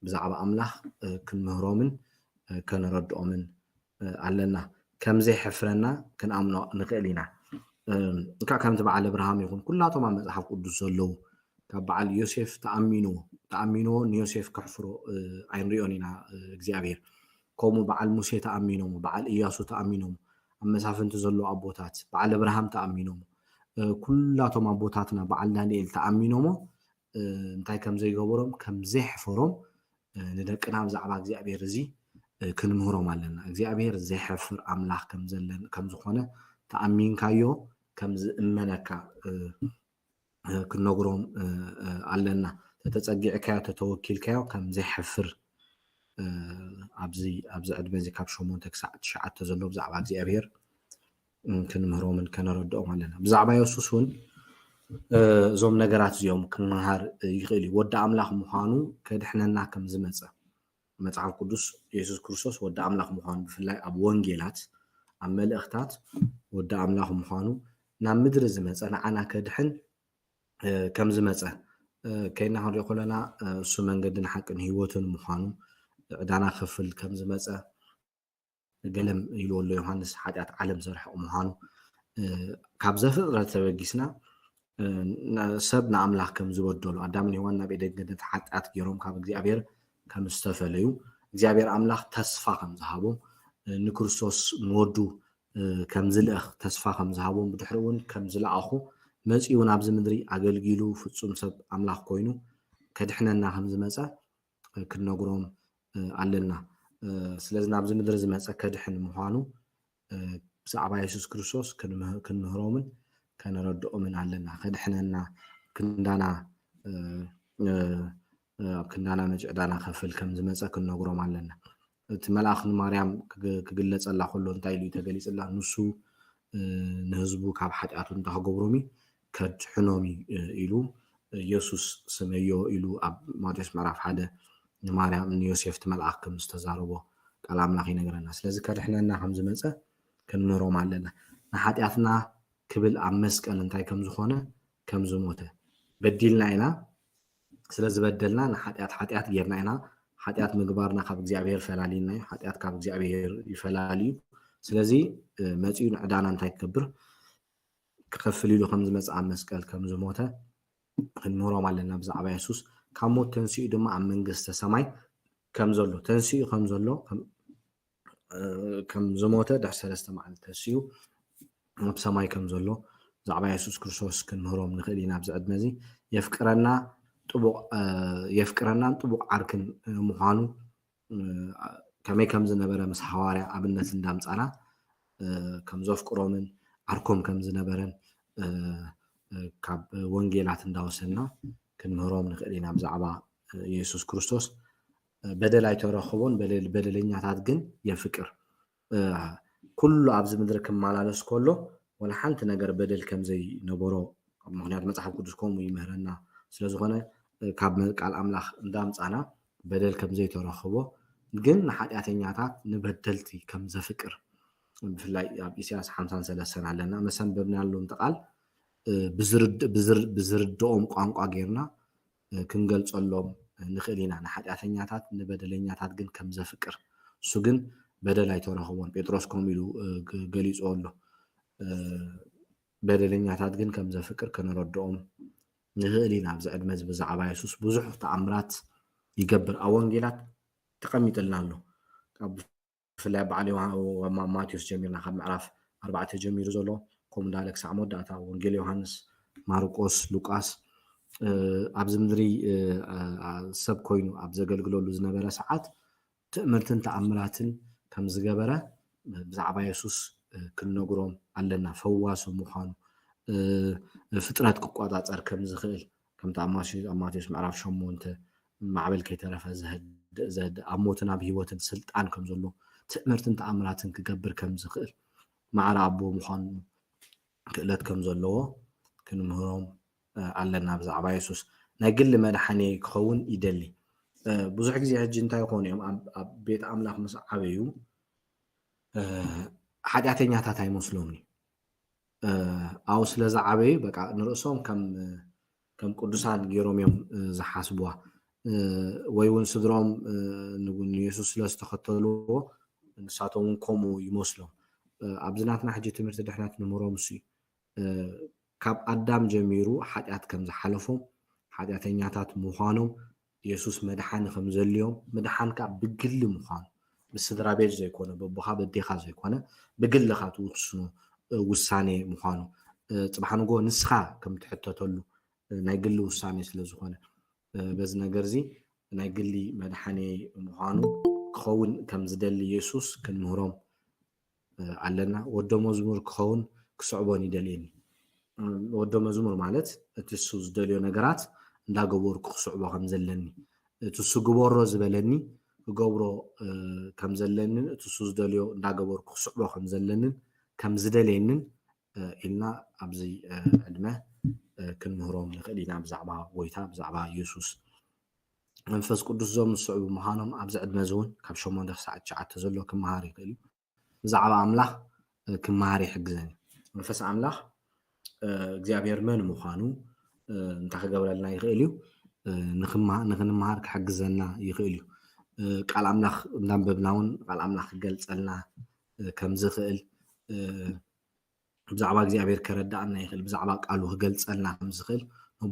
ብዛዕባ ኣምላኽ ክንምህሮምን ከንረድኦምን ኣለና ከም ዘይሕፍረና ክንኣምኖ ንኽእል ኢና እንካ ከምቲ በዓል ኣብርሃም ይኹን ኩላቶም ኣብ መጽሓፍ ቅዱስ ዘለዉ ካብ በዓል ዮሴፍ ተኣሚንዎ ንዮሴፍ ከሕፍሮ ኣይንሪኦን ኢና እግዚኣብሔር ከምኡ በዓል ሙሴ ተኣሚኖም በዓል ኢያሱ ተኣሚኖም ኣብ መሳፍንቲ ዘለዉ ኣቦታት በዓል ኣብርሃም ተኣሚኖም ኩላቶም ኣቦታትና በዓል ዳንኤል ተኣሚኖሞ እንታይ ከም ዘይገበሮም ከም ዘይሕፈሮም ንደቅና ብዛዕባ እግዚኣብሔር እዚ ክንምህሮም ኣለና እግዚኣብሔር ዘይሕፍር ኣምላኽ ከም ዝኾነ ተኣሚንካዮ ከም ዝእመነካ ክንነግሮም ኣለና ተፀጊዕካዮ ተተወኪልካዮ ከም ዘይሕፍር ኣብዚ ዕድመ እዚ ካብ 8 ክሳብ 9 ዘሎ ብዛዕባ እግዚኣብሔር ክንምህሮምን ከነረድኦም ኣለና ብዛዕባ የሱስ እውን እዞም ነገራት እዚኦም ክንመሃር ይኽእል እዩ ወዲ ኣምላኽ ምዃኑ ከድሕነና ከም ዝመፀ መጽሓፍ ቅዱስ ኢየሱስ ክርስቶስ ወዲ ኣምላኽ ምዃኑ ብፍላይ ኣብ ወንጌላት ኣብ መልእኽታት ወዲ ኣምላኽ ምዃኑ ናብ ምድሪ ዝመፀ ንዓና ከድሕን ከም ዝመፀ ከይና ክንሪኦ ከለና እሱ መንገድን ሓቅን ህይወትን ምዃኑ ዕዳና ክፍል ከም ዝመፀ ገለም ኢልዎ ኣሎ ዮሃንስ ሓጢኣት ዓለም ዘርሕቕ ምዃኑ ካብ ዘፍጥረት ተበጊስና ሰብ ንኣምላኽ ከም ዝበደሉ ኣዳምን ሔዋን ናብ ኤደን ገነት ሓጢኣት ገይሮም ካብ እግዚኣብሔር ከም ዝተፈለዩ እግዚኣብሔር ኣምላኽ ተስፋ ከም ዝሃቦም ንክርስቶስ ንወዱ ከም ዝልእኽ ተስፋ ከም ዝሃቦም ብድሕሪ እውን ከም ዝለኣኹ መፂኡ ናብዚ ምድሪ ኣገልጊሉ ፍጹም ሰብ ኣምላኽ ኮይኑ ከድሕነና ከም ዝመፀ ክንነግሮም ኣለና ስለዚ ናብዚ ምድሪ ዝመፀ ከድሕን ምዃኑ ብዛዕባ የሱስ ክርስቶስ ክንምህሮምን ከነረድኦምን ኣለና ከድሕነና ክንዳና መጭዕዳና ከፍል ከም ዝመፀ ክንነግሮም ኣለና እቲ መልኣኽ ንማርያም ክግለፀላ ከሎ እንታይ ኢሉ ተገሊፅላ ንሱ ንህዝቡ ካብ ሓጢኣቱ እንተክገብሮም ከድሕኖም ኢሉ ኢየሱስ ስመዮ ኢሉ ኣብ ማቴዎስ ምዕራፍ 1 ንማርያም ንዮሴፍ እቲ መልኣኽ ከም ዝተዛረቦ ቃል ኣምላኽ ይነግረና ስለዚ ከድሕነና ከም ዝመፀ ክንምህሮም ኣለና ንሓጢኣትና ክብል ኣብ መስቀል እንታይ ከም ዝኾነ ከም ዝሞተ በዲልና ኢና ስለዝበደልና ንሓጢኣት ጌርና ኢና ሓጢኣት ምግባርና ካብ እግዚኣብሔር ፈላሊና እዩ ሓጢኣት ካብ እግዚኣብሔር ይፈላልዩ ስለዚ መፂኡ ንዕዳና እንታይ ክገብር ክኸፍል ኢሉ ከም ዝመፀ ኣብ መስቀል ከም ዝሞተ ክንምህሮም ኣለና ብዛዕባ የሱስ ካብ ሞት ተንስኡ ድማ ኣብ መንግስተ ሰማይ ከም ዘሎ ተንስኡ ከም ዘሎ ከም ዝሞተ ድሕሪ 3 መዓልቲ ተንስኡ ኣብ ሰማይ ከም ዘሎ ብዛዕባ የሱስ ክርስቶስ ክንምህሮም ንኽእል ኢና ኣብዚ ዕድመ እዚ የፍቅረናን ጥቡቕ ዓርክን ምዃኑ ከመይ ከም ዝነበረ ምስ ሓዋርያ ኣብነት እንዳምፃና ከም ዘፍቅሮምን ዓርኮም ከም ዝነበረን ካብ ወንጌላት እንዳወሰና ክንምህሮም ንኽእል ኢና ብዛዕባ ኢየሱስ ክርስቶስ በደል ኣይተረኽቦን በደለኛታት ግን የፍቅር ኩሉ ኣብዚ ምድሪ ክመላለስ ከሎ ወላ ሓንቲ ነገር በደል ከም ዘይነበሮ ምክንያት መፅሓፍ ቅዱስ ከምኡ ይምህረና ስለዝኾነ ካብ ቃል ኣምላኽ እንዳምፃና በደል ከም ዘይተረኽቦ ግን ንሓጢኣተኛታት ንበደልቲ ከም ዘፍቅር ብፍላይ ኣብ ኢሳያስ 53 ኣለና መሰንበብናሉ እንተቃል ብዝርድኦም ቋንቋ ጌርና ክንገልፀሎም ንኽእል ኢና ንሓጢኣተኛታት ንበደለኛታት ግን ከም ዘፍቅር እሱ ግን በደል ኣይተረኽቦን ጴጥሮስ ከምኡ ኢሉ ገሊፆ ኣሎ በደለኛታት ግን ከም ዘፍቅር ክንረድኦም ንኽእል ኢና ኣብዚ ዕድመ እዚ ብዛዕባ የሱስ ብዙሕ ተኣምራት ይገብር ኣብ ወንጌላት ተቐሚጥልና ኣሎ ብፍላይ በዓል ማቴዎስ ጀሚርና ካብ ምዕራፍ 4 ጀሚሩ ዘሎ ከምኡ እንዳለ ክሳብ መወዳእታ ወንጌል ዮሃንስ ማርቆስ ሉቃስ ኣብዚ ምድሪ ሰብ ኮይኑ ኣብ ዘገልግለሉ ዝነበረ ሰዓት ትእምርትን ተኣምራትን ከም ዝገበረ ብዛዕባ የሱስ ክንነግሮም ኣለና ፈዋሲ ምዃኑ ፍጥረት ክቆፃፀር ከም ዝኽእል ከምቲ ኣብ ማቴዎስ ምዕራፍ 8 ማዕበል ከይተረፈ ዘህድእ ኣብ ሞትን ኣብ ሂወትን ስልጣን ከም ዘሎ ትእምርትን ተኣምራትን ክገብር ከም ዝኽእል ማዕረ ኣቦ ምዃኑ ክእለት ከም ዘለዎ ክንምህሮም ኣለና ብዛዕባ የሱስ ናይ ግሊ መድሓኒ ክኸውን ይደሊ ብዙሕ ግዜ ሕጂ እንታይ ኮኑ እዮም ኣብ ቤት ኣምላኽ ምስ ዓበዩ ሓጢኣተኛታት ኣይመስሎምን ኣብኡ ስለዝዓበዩ በቃ ንርእሶም ከም ቅዱሳን ገይሮም እዮም ዝሓስብዋ ወይ እውን ስድሮም ንየሱስ ስለዝተኸተልዎ ንሳቶም እውን ከምኡ ይመስሎም ኣብዚ ናትና ሕጂ ትምህርቲ ድሕነት ንምህሮም እሱ ካብ ኣዳም ጀሚሩ ሓጢኣት ከም ዝሓለፎም ሓጢኣተኛታት ምዃኖም የሱስ መድሓኒ ከም ዘልዮም መድሓንካ ብግሊ ምዃኑ ብስድራ ቤት ዘይኮነ በቦኻ በዴኻ ዘይኮነ ብግልኻ ትውስኑ ውሳኔ ምዃኑ ፅባሕ ንጎ ንስኻ ከም ትሕተተሉ ናይ ግሊ ውሳኔ ስለዝኾነ በዚ ነገር እዚ ናይ ግሊ መድሓኒ ምዃኑ ክኸውን ከም ዝደሊ የሱስ ክንምህሮም ኣለና ወዶ መዝሙር ክኸውን ክስዕቦን ይደልየኒ ወዶ መዝሙር ማለት እቲ እሱ ዝደልዮ ነገራት እንዳገበርኩ ክስዕቦ ከም ዘለኒ እቲ እሱ ግበሮ ዝበለኒ ክገብሮ ከም ዘለንን እቲ እሱ ዝደልዮ እንዳገበርኩ ክስዕቦ ከም ዘለንን ከም ዝደልየንን ኢልና ኣብዚ ዕድመ ክንምህሮም ንኽእል ኢና ብዛዕባ ጎይታ ብዛዕባ ኢየሱስ መንፈስ ቅዱስ ዞም ዝስዕቡ ምዃኖም ኣብዚ ዕድመ እዚ እውን ካብ 8 ክሳብ 9 ዘሎ ክመሃር ይኽእል እዩ ብዛዕባ ኣምላኽ ክመሃር ይሕግዘኒ መንፈስ ኣምላኽ እግዚኣብሔር መን ምዃኑ እንታይ ክገብረልና ይኽእል እዩ ንክንመሃር ክሕግዘና ይኽእል እዩ ቃል ኣምላኽ እንዳንበብና እውን ቃል ኣምላኽ ክገልፀልና ከም ዝኽእል ብዛዕባ እግዚኣብሔር ከረዳእና ይኽእል ብዛዕባ ቃሉ ክገልፀልና ከም ዝኽእል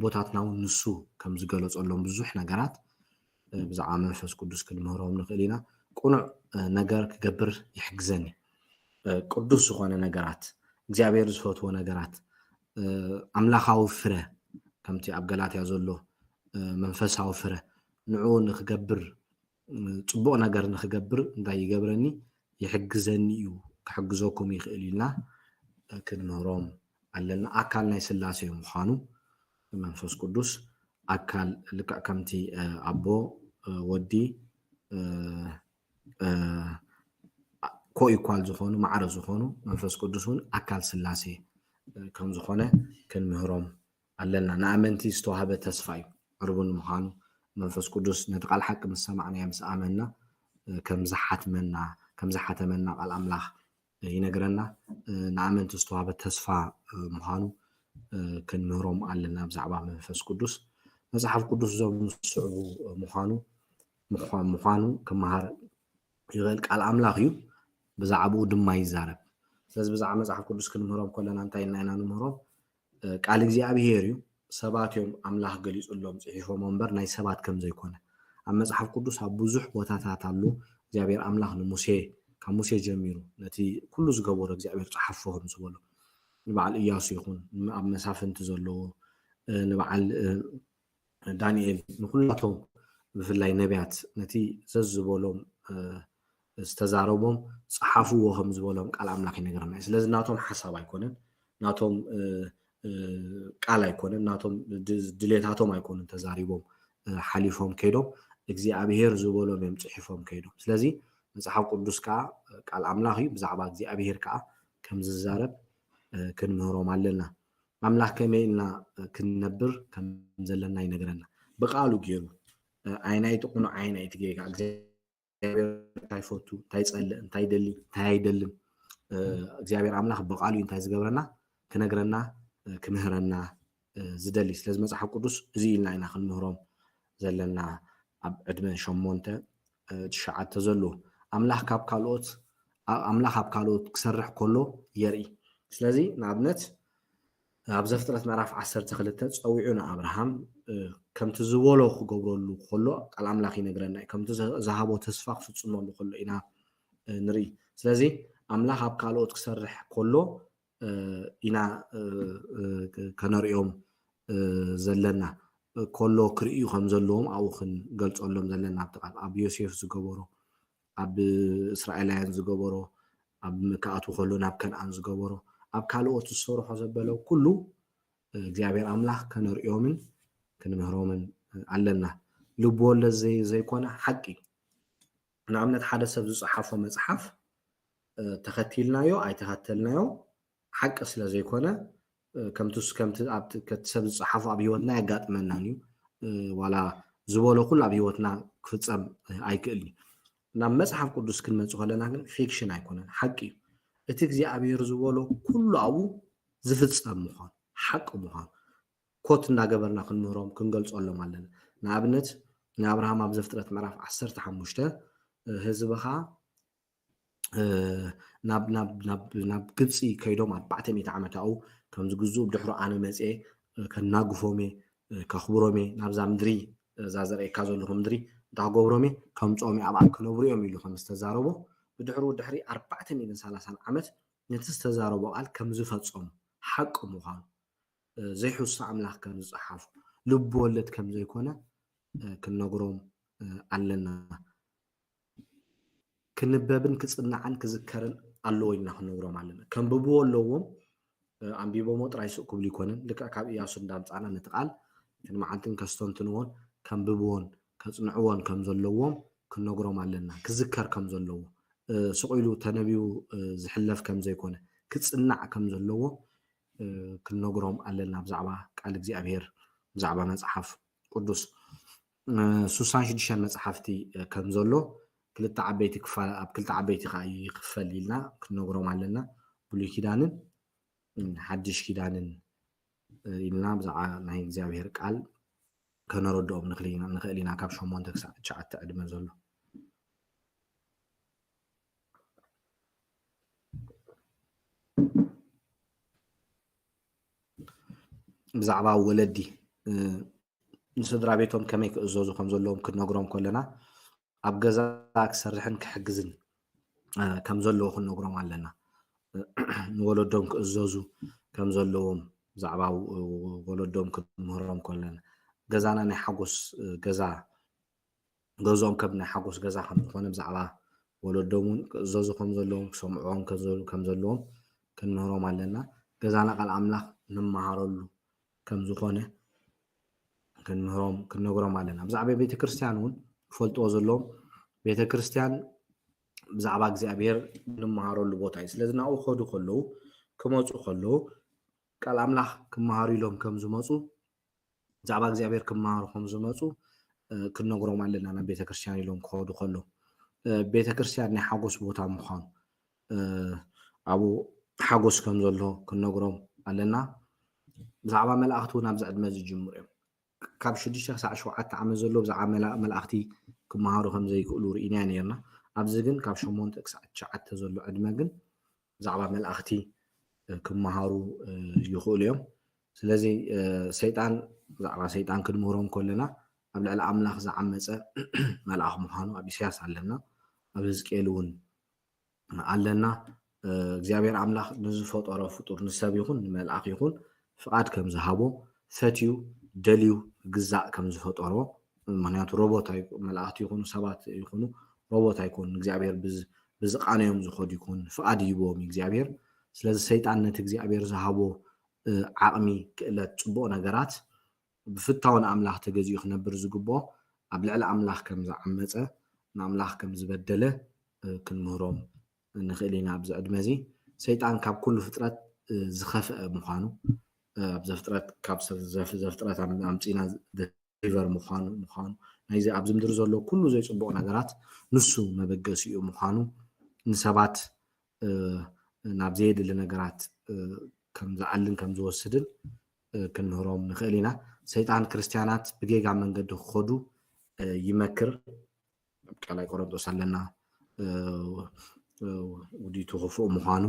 ቦታትና እውን ንሱ ከም ዝገለፀሎም ብዙሕ ነገራት ብዛዕባ መንፈስ ቅዱስ ክንምህሮም ንኽእል ኢና ቁኑዕ ነገር ክገብር ይሕግዘኒ ቅዱስ ዝኾነ ነገራት እግዚኣብሔር ዝፈትዎ ነገራት ኣምላኻዊ ፍረ ከምቲ ኣብ ገላትያ ዘሎ መንፈሳዊ ፍረ ንዑ ንክገብር ፅቡቕ ነገር ንክገብር እንታይ ይገብረኒ ይሕግዘኒ እዩ ክሕግዘኩም ይኽእል ኢልና ክንምህሮም ኣለና ኣካል ናይ ስላሴ ምዃኑ መንፈስ ቅዱስ ኣካል ልክዕ ከምቲ ኣቦ ወዲ ኮኢኳል ዝኾኑ ማዕረ ዝኾኑ መንፈስ ቅዱስ እውን ኣካል ስላሴ ከም ዝኾነ ክንምህሮም ኣለና ንኣመንቲ ዝተዋህበ ተስፋ እዩ ዕርቡን ምዃኑ መንፈስ ቅዱስ ነቲ ቃል ሓቂ ምስ ሰማዕናዮ ምስ ኣመና ከም ዝሓተመና ቃል ኣምላኽ ይነግረና ንኣመንቲ ዝተዋህበ ተስፋ ምዃኑ ክንምህሮም ኣለና ብዛዕባ መንፈስ ቅዱስ መፅሓፍ ቅዱስ ዞም ዝስዕቡ ምዃኑ ክመሃር ይኽእል ቃል ኣምላኽ እዩ ብዛዕባኡ ድማ ይዛረብ ስለዚ ብዛዕባ መፅሓፍ ቅዱስ ክንምህሮም ከለና እንታይ ኢና ንምህሮም ቃል እግዚኣብሔር እዩ ሰባት እዮም ኣምላኽ ገሊፁሎም ፅሒፎም እምበር ናይ ሰባት ከም ዘይኮነ ኣብ መፅሓፍ ቅዱስ ኣብ ብዙሕ ቦታታት ኣሉ እግዚኣብሔር ኣምላኽ ንሙሴ ካብ ሙሴ ጀሚሩ ነቲ ኩሉ ዝገበሮ እግዚኣብሔር ፀሓፎ ከም ዝበሎ ንበዓል ኢያሱ ይኹን ኣብ መሳፍንቲ ዘለዎ ንበዓል ዳንኤል ንኩላቶም ብፍላይ ነቢያት ነቲ ዘዝበሎም ዝተዛረቦም ፀሓፍዎ ከም ዝበሎም ቃል ኣምላኽ ይነግረና ስለዚ ናቶም ሓሳብ ኣይኮነን ናቶም ቃል ኣይኮነን ናቶም ድሌታቶም ኣይኮኑን ተዛሪቦም ሓሊፎም ከይዶም እግዚኣብሔር ዝበሎም እዮም ፅሒፎም ከይዶም ስለዚ መፅሓፍ ቅዱስ ከዓ ቃል ኣምላኽ እዩ ብዛዕባ እግዚኣብሔር ከዓ ከም ዝዛረብ ክንምህሮም ኣለና ኣምላኽ ከመይ ኢልና ክንነብር ከም ዘለና ይነግረና ብቃሉ ገይሩ ዓይናይ ጥቁኑ ዓይናይ ትጌጋ እግዚኣብሔር እንታይ ፈቱ እንታይ ፀልእ እንታይ ደሊ እንታይ ኣይደልን እግዚኣብሔር ኣምላኽ ብቃሉ እንታይ ዝገብረና ክነግረና ክምህረና ዝደሊ ስለዚ መፅሓፍ ቅዱስ እዚ ኢልና ኢና ክንምህሮም ዘለና ኣብ ዕድመ 8 9 ዘሎ ኣምላኽ ካብ ካልኦት ክሰርሕ ከሎ የርኢ ስለዚ ንኣብነት ኣብ ዘፍጥረት ምዕራፍ 12 ፀዊዑ ንኣብርሃም ከምቲ ዝበሎ ክገብረሉ ከሎ ቃል ኣምላኽ ይነግረና ከምቲ ዝሃቦ ተስፋ ክፍፅመሉ ከሎ ኢና ንርኢ ስለዚ ኣምላኽ ኣብ ካልኦት ክሰርሕ ከሎ ኢና ከነሪኦም ዘለና ከሎ ክርእዩ ከም ዘለዎም ኣብኡ ክንገልፀሎም ዘለና ኣብ ዮሴፍ ዝገበሮ ኣብ እስራኤላውያን ዝገበሮ ኣብ ምክኣቱ ከሎ ናብ ከነኣን ዝገበሮ ኣብ ካልኦት ዝሰርሖ ዘበለው ኩሉ እግዚኣብሔር ኣምላኽ ከነሪኦምን ክንምህሮምን ኣለና ልቢ ወለድ ዘይኮነ ሓቂ ንኣብነት ሓደ ሰብ ዝፀሓፎ መፅሓፍ ተኸቲልናዮ ኣይተኸተልናዮ ሓቂ ስለ ዘይኮነ ከምቲ ሰብ ዝፀሓፎ ኣብ ሂወትና ያጋጥመናን እዩ ዋላ ዝበሎ ኩሉ ኣብ ሂወትና ክፍፀም ኣይክእል እዩ ናብ መፅሓፍ ቅዱስ ክንመፅእ ከለና ግን ፊክሽን ኣይኮነን ሓቂ እዩ እቲ እግዚኣብሔር ዝበሎ ኩሉ ኣብኡ ዝፍፀም ምዃኑ ሓቂ ምዃኑ ኮት እናገበርና ክንምህሮም ክንገልፀሎም ኣለና ንኣብነት ንኣብርሃም ኣብ ዘፍጥረት ምዕራፍ 15 ህዝብኻ ናብ ግብፂ ከይዶም 400 ዓመት ኣብኡ ከም ዝግዝኡ ብድሕሪ ኣነ መፅአ ከናግፎም ከኽብሮም ናብዛ ምድሪ እዛ ዘርእየካ ዘለኹ ምድሪ እንዳክገብሮም ከምፆም ኣብኣ ክነብሩ እዮም ኢሉ ከም ዝተዛረቦ ድሕሪ 430 ዓመት ነቲ ዝተዛረቦ ቃል ከም ዝፈፀሙ ሓቂ ምዃኑ ዘይሕሱ ኣምላኽ ከም ዝፀሓፉ ልቢ ወለድ ከም ዘይኮነ ክንነግሮም ኣለና ክንበብን ክፅናዕን ክዝከርን ኣለዎ ኢልና ክንነግሮም ኣለና ከንብብዎ ኣለዎም ኣንቢቦሞ ጥራይ ስቕ ክብሉ ይኮነን ልክዕ ካብ ኢያሱ እንዳምፃና ነቲ ቃል ክንመዓልትን ከስተንትንዎን ከንብብዎን ከፅንዕዎን ከም ዘለዎም ክንነግሮም ኣለና ክዝከር ከም ዘለዎ ስቕ ኢሉ ተነቢዩ ዝሕለፍ ከም ዘይኮነ ክፅናዕ ከም ዘለዎ ክንነግሮም ኣለና ብዛዕባ ቃል እግዚኣብሔር ብዛዕባ መፅሓፍ ቅዱስ 66 መፅሓፍቲ ከም ዘሎ ክልተ ዓበይቲ ክፋል ኣብ ክልተ ዓበይቲ ከዓ ይክፈል ኢልና ክንነግሮም ኣለና ብሉይ ኪዳንን ሓድሽ ኪዳንን ኢልና ብዛዕባ ናይ እግዚኣብሔር ቃል ከነረድኦም ንኽእል ኢና ካብ 8 ክሳብ 9 ዕድመ ዘሎ ብዛዕባ ወለዲ ንስድራ ቤቶም ከመይ ክእዘዙ ከም ዘለዎም ክንነግሮም ከለና ኣብ ገዛ ክሰርሕን ክሕግዝን ከም ዘለዎ ክንነግሮም ኣለና ንወለዶም ክእዘዙ ከም ዘለዎም ብዛዕባ ወለዶም ክንምህሮም ከለና ገዛና ናይ ሓጎስ ገዛ ገዝኦም ከም ናይ ሓጎስ ገዛ ከም ዝኾነ ብዛዕባ ወለዶም እውን ክእዘዙ ከም ዘለዎም ክሰምዕዎም ከም ዘለዎም ክንምህሮም ኣለና ገዛና ቃል ኣምላኽ ንመሃረሉ ከም ዝኾነ ክንምህሮም ክንነግሮም ኣለና ብዛዕባ ቤተክርስትያን እውን ክፈልጥዎ ዘለዎም ቤተክርስትያን ብዛዕባ እግዚኣብሔር ንመሃረሉ ቦታ እዩ ስለዚ ናብኡ ክኸዱ ከለዉ ክመፁ ከለዉ ቃል ኣምላኽ ክመሃሩ ኢሎም ከም ዝመፁ ብዛዕባ እግዚኣብሔር ክመሃሩ ከም ዝመፁ ክንነግሮም ኣለና ናብ ቤተክርስትያን ኢሎም ክኸዱ ከለዉ ቤተክርስትያን ናይ ሓጎስ ቦታ ምዃኑ ኣብኡ ሓጎስ ከም ዘሎ ክንነግሮም ኣለና ብዛዕባ መላእኽቲ እውን ኣብዚ ዕድመ ዝጅምሩ እዮም ካብ 6 ክሳብ 7 ዓመት ዘሎ ብዛዕባ መላእኽቲ ክመሃሩ ከም ዘይክእሉ ርኢና ነርና ኣብዚ ግን ካብ 8 ክሳብ 9 ዘሎ ዕድመ ግን ብዛዕባ መላእኽቲ ክመሃሩ ይኽእሉ እዮም ስለዚ ሰይጣን ብዛዕባ ሰይጣን ክንምህሮም ከለና ኣብ ልዕሊ ኣምላኽ ዝዓመፀ መልኣኽ ምዃኑ ኣብ ኢሳያስ ኣለና ኣብ ሕዝቅኤል እውን ኣለና እግዚኣብሔር ኣምላኽ ንዝፈጠሮ ፍጡር ንሰብ ይኹን ንመልኣኽ ይኹን ፍቓድ ከም ዝሃቦ ፈትዩ ደልዩ ግዛእ ከም ዝፈጠሮ ምክንያቱ ሮቦት መላእኽቲ ይኹኑ ሰባት ይኹኑ ሮቦት ኣይኮኑን እግዚኣብሔር ብዝቃነዮም ዝኸዱ ይኹን ፍቓድ ይህቦም እግዚኣብሔር ስለዚ ሰይጣን ነቲ እግዚኣብሔር ዝሃቦ ዓቕሚ ክእለት ፅቡቕ ነገራት ብፍታውን ኣምላኽ ተገዚኡ ክነብር ዝግብኦ ኣብ ልዕሊ ኣምላኽ ከም ዝዓመፀ ንኣምላኽ ከም ዝበደለ ክንምህሮም ንኽእል ኢና ኣብዚ ዕድመ እዚ ሰይጣን ካብ ኩሉ ፍጥረት ዝኸፍአ ምዃኑ ኣብ ዘፍጥረት ካብ ዘፍጥረት ኣምፂና ሪቨር ምዃኑ ናይዚ ኣብዚ ምድሪ ዘሎ ኩሉ ዘይፅቡቕ ነገራት ንሱ መበገሲኡ ምዃኑ ንሰባት ናብ ዘየድሊ ነገራት ከም ዝዓልን ከም ዝወስድን ክንምህሮም ንኽእል ኢና ሰይጣን ክርስቲያናት ብጌጋ መንገዲ ክኸዱ ይመክር ቃላይ ቆሮንጦስ ኣለና ውዲቱ ክፉእ ምዃኑ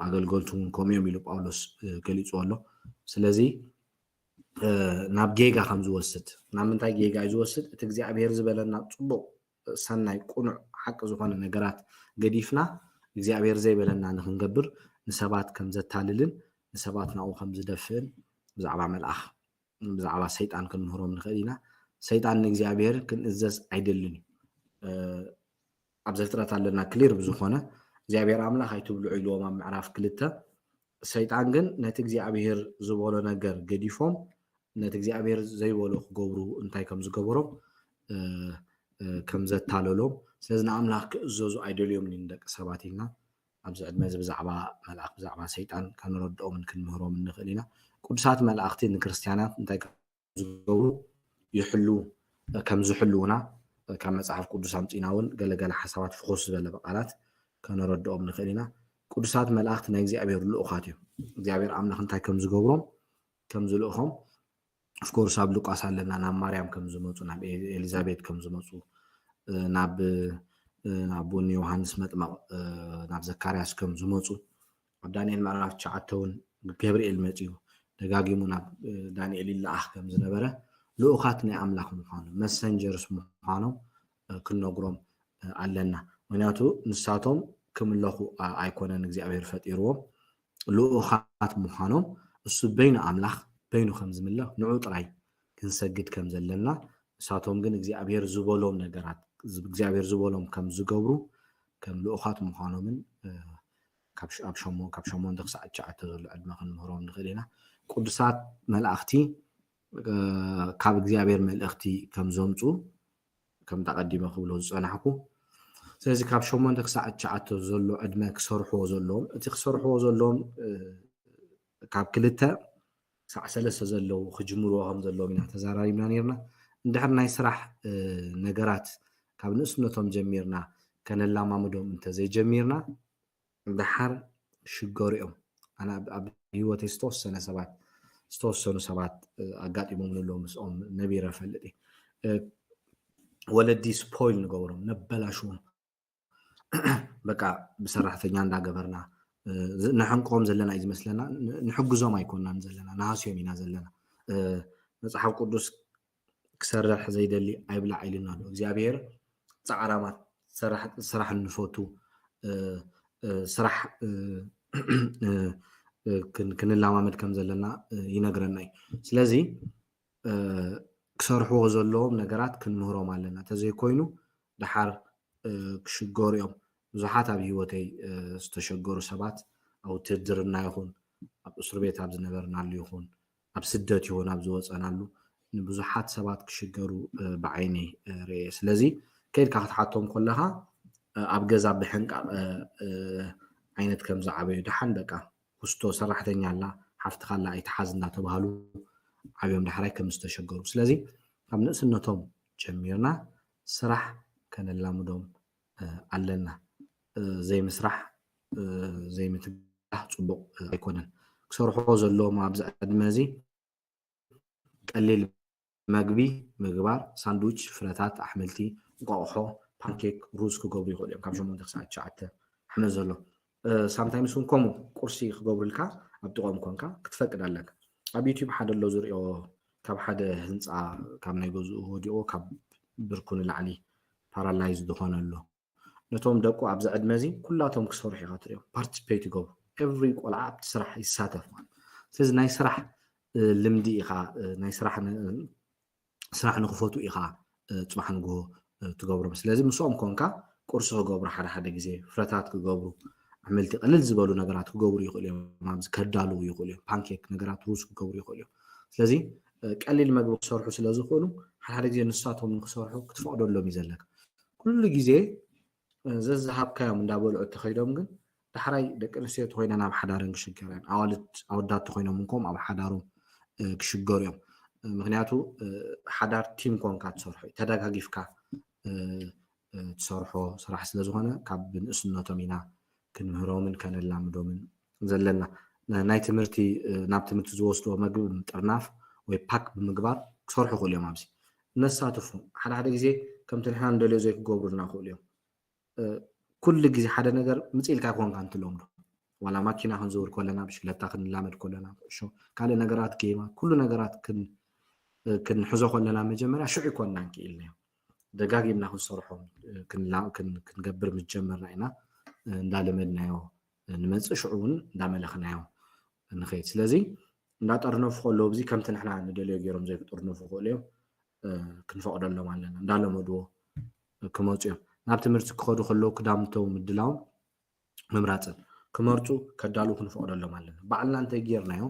ኣገልገልቱ ከምኦም ኢሉ ጳውሎስ ገሊፁ ኣሎ ስለዚ ናብ ጌጋ ከም ዝወስድ ናብ ምንታይ ጌጋ እዩ ዝወስድ እቲ እግዚኣብሔር ዝበለና ፅቡቕ ሰናይ ቁኑዕ ሓቂ ዝኾነ ነገራት ገዲፍና እግዚኣብሔር ዘይበለና ንክንገብር ንሰባት ከም ዘታልልን ንሰባት ናብኡ ከም ዝደፍእን ብዛዕባ መልኣኽ ብዛዕባ ሰይጣን ክንምህሮም ንኽእል ኢና ሰይጣን ንእግዚኣብሔር ክንእዘዝ ኣይደልን እዩ ኣብ ዘፍጥረት ኣለና ክሊር ብዝኾነ እግዚኣብሔር ኣምላኽ ኣይትብልዑ ኢልዎም ኣብ ምዕራፍ 2 ሰይጣን ግን ነቲ እግዚኣብሔር ዝበሎ ነገር ገዲፎም ነቲ እግዚኣብሔር ዘይበሎ ክገብሩ እንታይ ከም ዝገበሮም ከም ዘታለሎም ስለዚ ንኣምላኽ ክእዘዙ ኣይደልዮም ንደቂ ሰባት ኢልና ኣብዚ ዕድመ እዚ ብዛዕባ መልኣኽ ብዛዕባ ሰይጣን ክንረድኦምን ክንምህሮም ንኽእል ኢና ቅዱሳት መላእኽቲ ንክርስቲያናት እንታይ ከም ዝገብሩ ይሕሉ ከም ዝሕልውና ካብ መፅሓፍ ቅዱስ ኣምፂና እውን ገለገለ ሓሳባት ፍኹስ ዝበለ በቃላት ከነረድኦም ንኽእል ኢና ቅዱሳት መላእኽቲ ናይ እግዚኣብሔር ልኡኻት እዮም እግዚኣብሔር ኣምላኽ እንታይ ከም ዝገብሮም ከም ዝልእኾም ኦፍኮርስ ኣብ ሉቃስ ኣለና ናብ ማርያም ከም ዝመፁ ናብ ኤሊዛቤት ከም ዝመፁ ናብ ቡን ዮሃንስ መጥመቕ ናብ ዘካርያስ ከም ዝመፁ ኣብ ዳንኤል ምዕራፍ 9 እውን ገብርኤል መፂኡ ደጋጊሙ ናብ ዳንኤል ይለኣኽ ከም ዝነበረ ልኡኻት ናይ ኣምላኽ ምዃኑ መሰንጀርስ ምዃኖም ክንነግሮም ኣለና ምክንያቱ ንሳቶም ክምለኹ ኣይኮነን እግዚኣብሔር ፈጢርዎም ልኡኻት ምዃኖም እሱ በይኑ ኣምላኽ በይኑ ከም ዝምለኽ ንዑ ጥራይ ክንሰግድ ከም ዘለና ንሳቶም ግን እግዚኣብሔር ዝበሎም ነገራት እግዚኣብሔር ዝበሎም ከም ዝገብሩ ከም ልኡኻት ምዃኖምን ካብ 8 ክሳብ 9 ዘሎ ዕድመ ክንምህሮም ንኽእል ኢና ቅዱሳት መላእኽቲ ካብ እግዚኣብሔር መልእኽቲ ከም ዘምፁ ከም ተቐዲመ ክብሎ ዝፀናሕኩ ስለዚ ካብ 8 ክሳብ 9 ዘሎ ዕድመ ክሰርሕዎ ዘለዎም እቲ ክሰርሕዎ ዘለዎም ካብ 2 ክሳብ 3 ዘለው ክጅምርዎ ከም ዘለዎም ኢና ተዘራሪብና ነርና እንድሕር ናይ ስራሕ ነገራት ካብ ንእስነቶም ጀሚርና ከነላማምዶም እንተዘይጀሚርና ድሓር ሽገሩ እዮም ኣነ ኣብ ህይወተይ ዝተወሰኑ ሰባት ኣጋጢሞም ንሎም ምስኦም ነቢረ ፈልጥ ወለዲ ስፖይል ንገብሮም ነበላሽዎም በቃ ብሰራሕተኛ እንዳገበርና ንሕንቆም ዘለና እዩ ዝመስለና ንሕግዞም ኣይኮንናን ዘለና ንሃስዮም ኢና ዘለና መፅሓፍ ቅዱስ ክሰርሕ ዘይደሊ ኣይብላዕ ኢልና ኣሎ እግዚኣብሔር ፃዕራማት ስራሕ ንፈቱ ስራሕ ክንላማመድ ከም ዘለና ይነግረና እዩ ስለዚ ክሰርሕዎ ዘለዎም ነገራት ክንምህሮም ኣለና ተዘይኮይኑ ድሓር ክሽገሩ እዮም ብዙሓት ኣብ ሂወተይ ዝተሸገሩ ሰባት ኣብ ውትድርና ይኹን ኣብ እስር ቤት ኣብ ዝነበርናሉ ይኹን ኣብ ስደት ይኹን ኣብ ዝወፀናሉ ንብዙሓት ሰባት ክሽገሩ ብዓይኒ ርአ ስለዚ ከይድካ ክትሓቶም ከለካ ኣብ ገዛ ብሕንቃቕ ዓይነት ከም ዝዓበዩ ድሓን በቃ ውስቶ ሰራሕተኛ ኣላ ሓፍትኻ ኣላ ኣይትሓዝ እናተባሃሉ ዓብዮም ድሕራይ ከም ዝተሸገሩ ስለዚ ካብ ንእስነቶም ጀሚርና ስራሕ ከነላምዶም ኣለና ዘይምስራሕ ዘይምትጋህ ፅቡቕ ኣይኮነን ክሰርሕዎ ዘለዎም ኣብዚ ዕድመ እዚ ቀሊል መግቢ ምግባር ሳንድዊች ፍረታት ኣሕምልቲ እንቋቑሖ ፓንኬክ ሩዝ ክገብሩ ይኽእሉ እዮም ካብ 8 ክሳብ 9 ሕነ ዘሎ ሳምታይምስ እውን ከምኡ ቁርሲ ክገብሩልካ ኣብ ጥቖም ኮንካ ክትፈቅድ ኣለካ ኣብ ዩቲዩብ ሓደ ኣሎ ዝሪኦ ካብ ሓደ ህንፃ ካብ ናይ ገዝኡ ወዲቑ ካብ ብርኩ ንላዕሊ ፓራላይዝ ዝኾነ ኣሎ ነቶም ደቁ ኣብዚ ዕድመ እዚ ኩላቶም ክሰርሑ ኢኻ ትሪኦም ፓርቲስፔት ይገብሩ ኤቭሪ ቆልዓ ኣብቲ ስራሕ ይሳተፍ ማለት ስለዚ ናይ ስራሕ ልምዲ ኢኻ ናይ ስራሕ ንክፈቱ ኢኻ ፅባሕ ንግሆ ትገብሮም ስለዚ ምስኦም ኮንካ ቁርሲ ክገብሩ ሓደ ግዜ ፍረታት ክገብሩ عملتي قلل زبالو نغرات كغورو يخول يوم مامز كدالو يخول يوم بانكيك نغرات روس كغورو يخول يوم سلازي قليل مغبو كسرحو سلازخونو حدا غزي نساتهم كسرحو كتفقدلهم يزلك كل غزي ززحابكا يوم እንዳበልዑ ተኸይዶም ግን ዳሕራይ ደቂ ኣንስትዮ ኮይና ናብ ሓዳርን ክሽገረን ኣወዳት ኮይኖም እንኮም ኣብ ሓዳሮም ክሽገሩ እዮም ምክንያቱ ሓዳር ቲም ኮንካ ትሰርሖ ተደጋጊፍካ ትሰርሖ ስራሕ ስለ ዝኾነ ካብ ብንእስነቶም ኢና ክንምህሮምን ከነላምዶምን ዘለና ናይ ትምህርቲ ናብ ትምህርቲ ዝወስዶ መግቢ ጥርናፍ ወይ ፓክ ብምግባር ክሰርሑ ይኽእሉ እዮም ኣብዚ ነሳትፉ ሓደ ግዜ ከምቲ ንሕና እንደልዮ ዘይክገብሩና ይኽእሉ እዮም كل جزء حدا نجار مثل كأكون كانت لهم ولا ماكينة خنزور كلنا بشكلتها خن لامد كلنا شو كل نجارات كيما كل نجارات كن حزق كلنا مجمرة شو يكون نانك إلنا دقاقي بناخذ صرحهم كن نجبر متجمر هنا دالمدنا يو نمز شعون دامل خنايو نخيت لذي لا ترنف خلوا بزي كم تنحنا ندليو جيرم زي ترنف خلوا كن فقد الله معلنا دالمدو كموتيو ናብ ትምህርቲ ክኸዱ ከለዉ ክዳምቶም ምድላውን መምራፅን ክመርፁ ከዳሉ ክንፈቅደሎም ኣለና ባዕልና እንታይ ጌርናዮ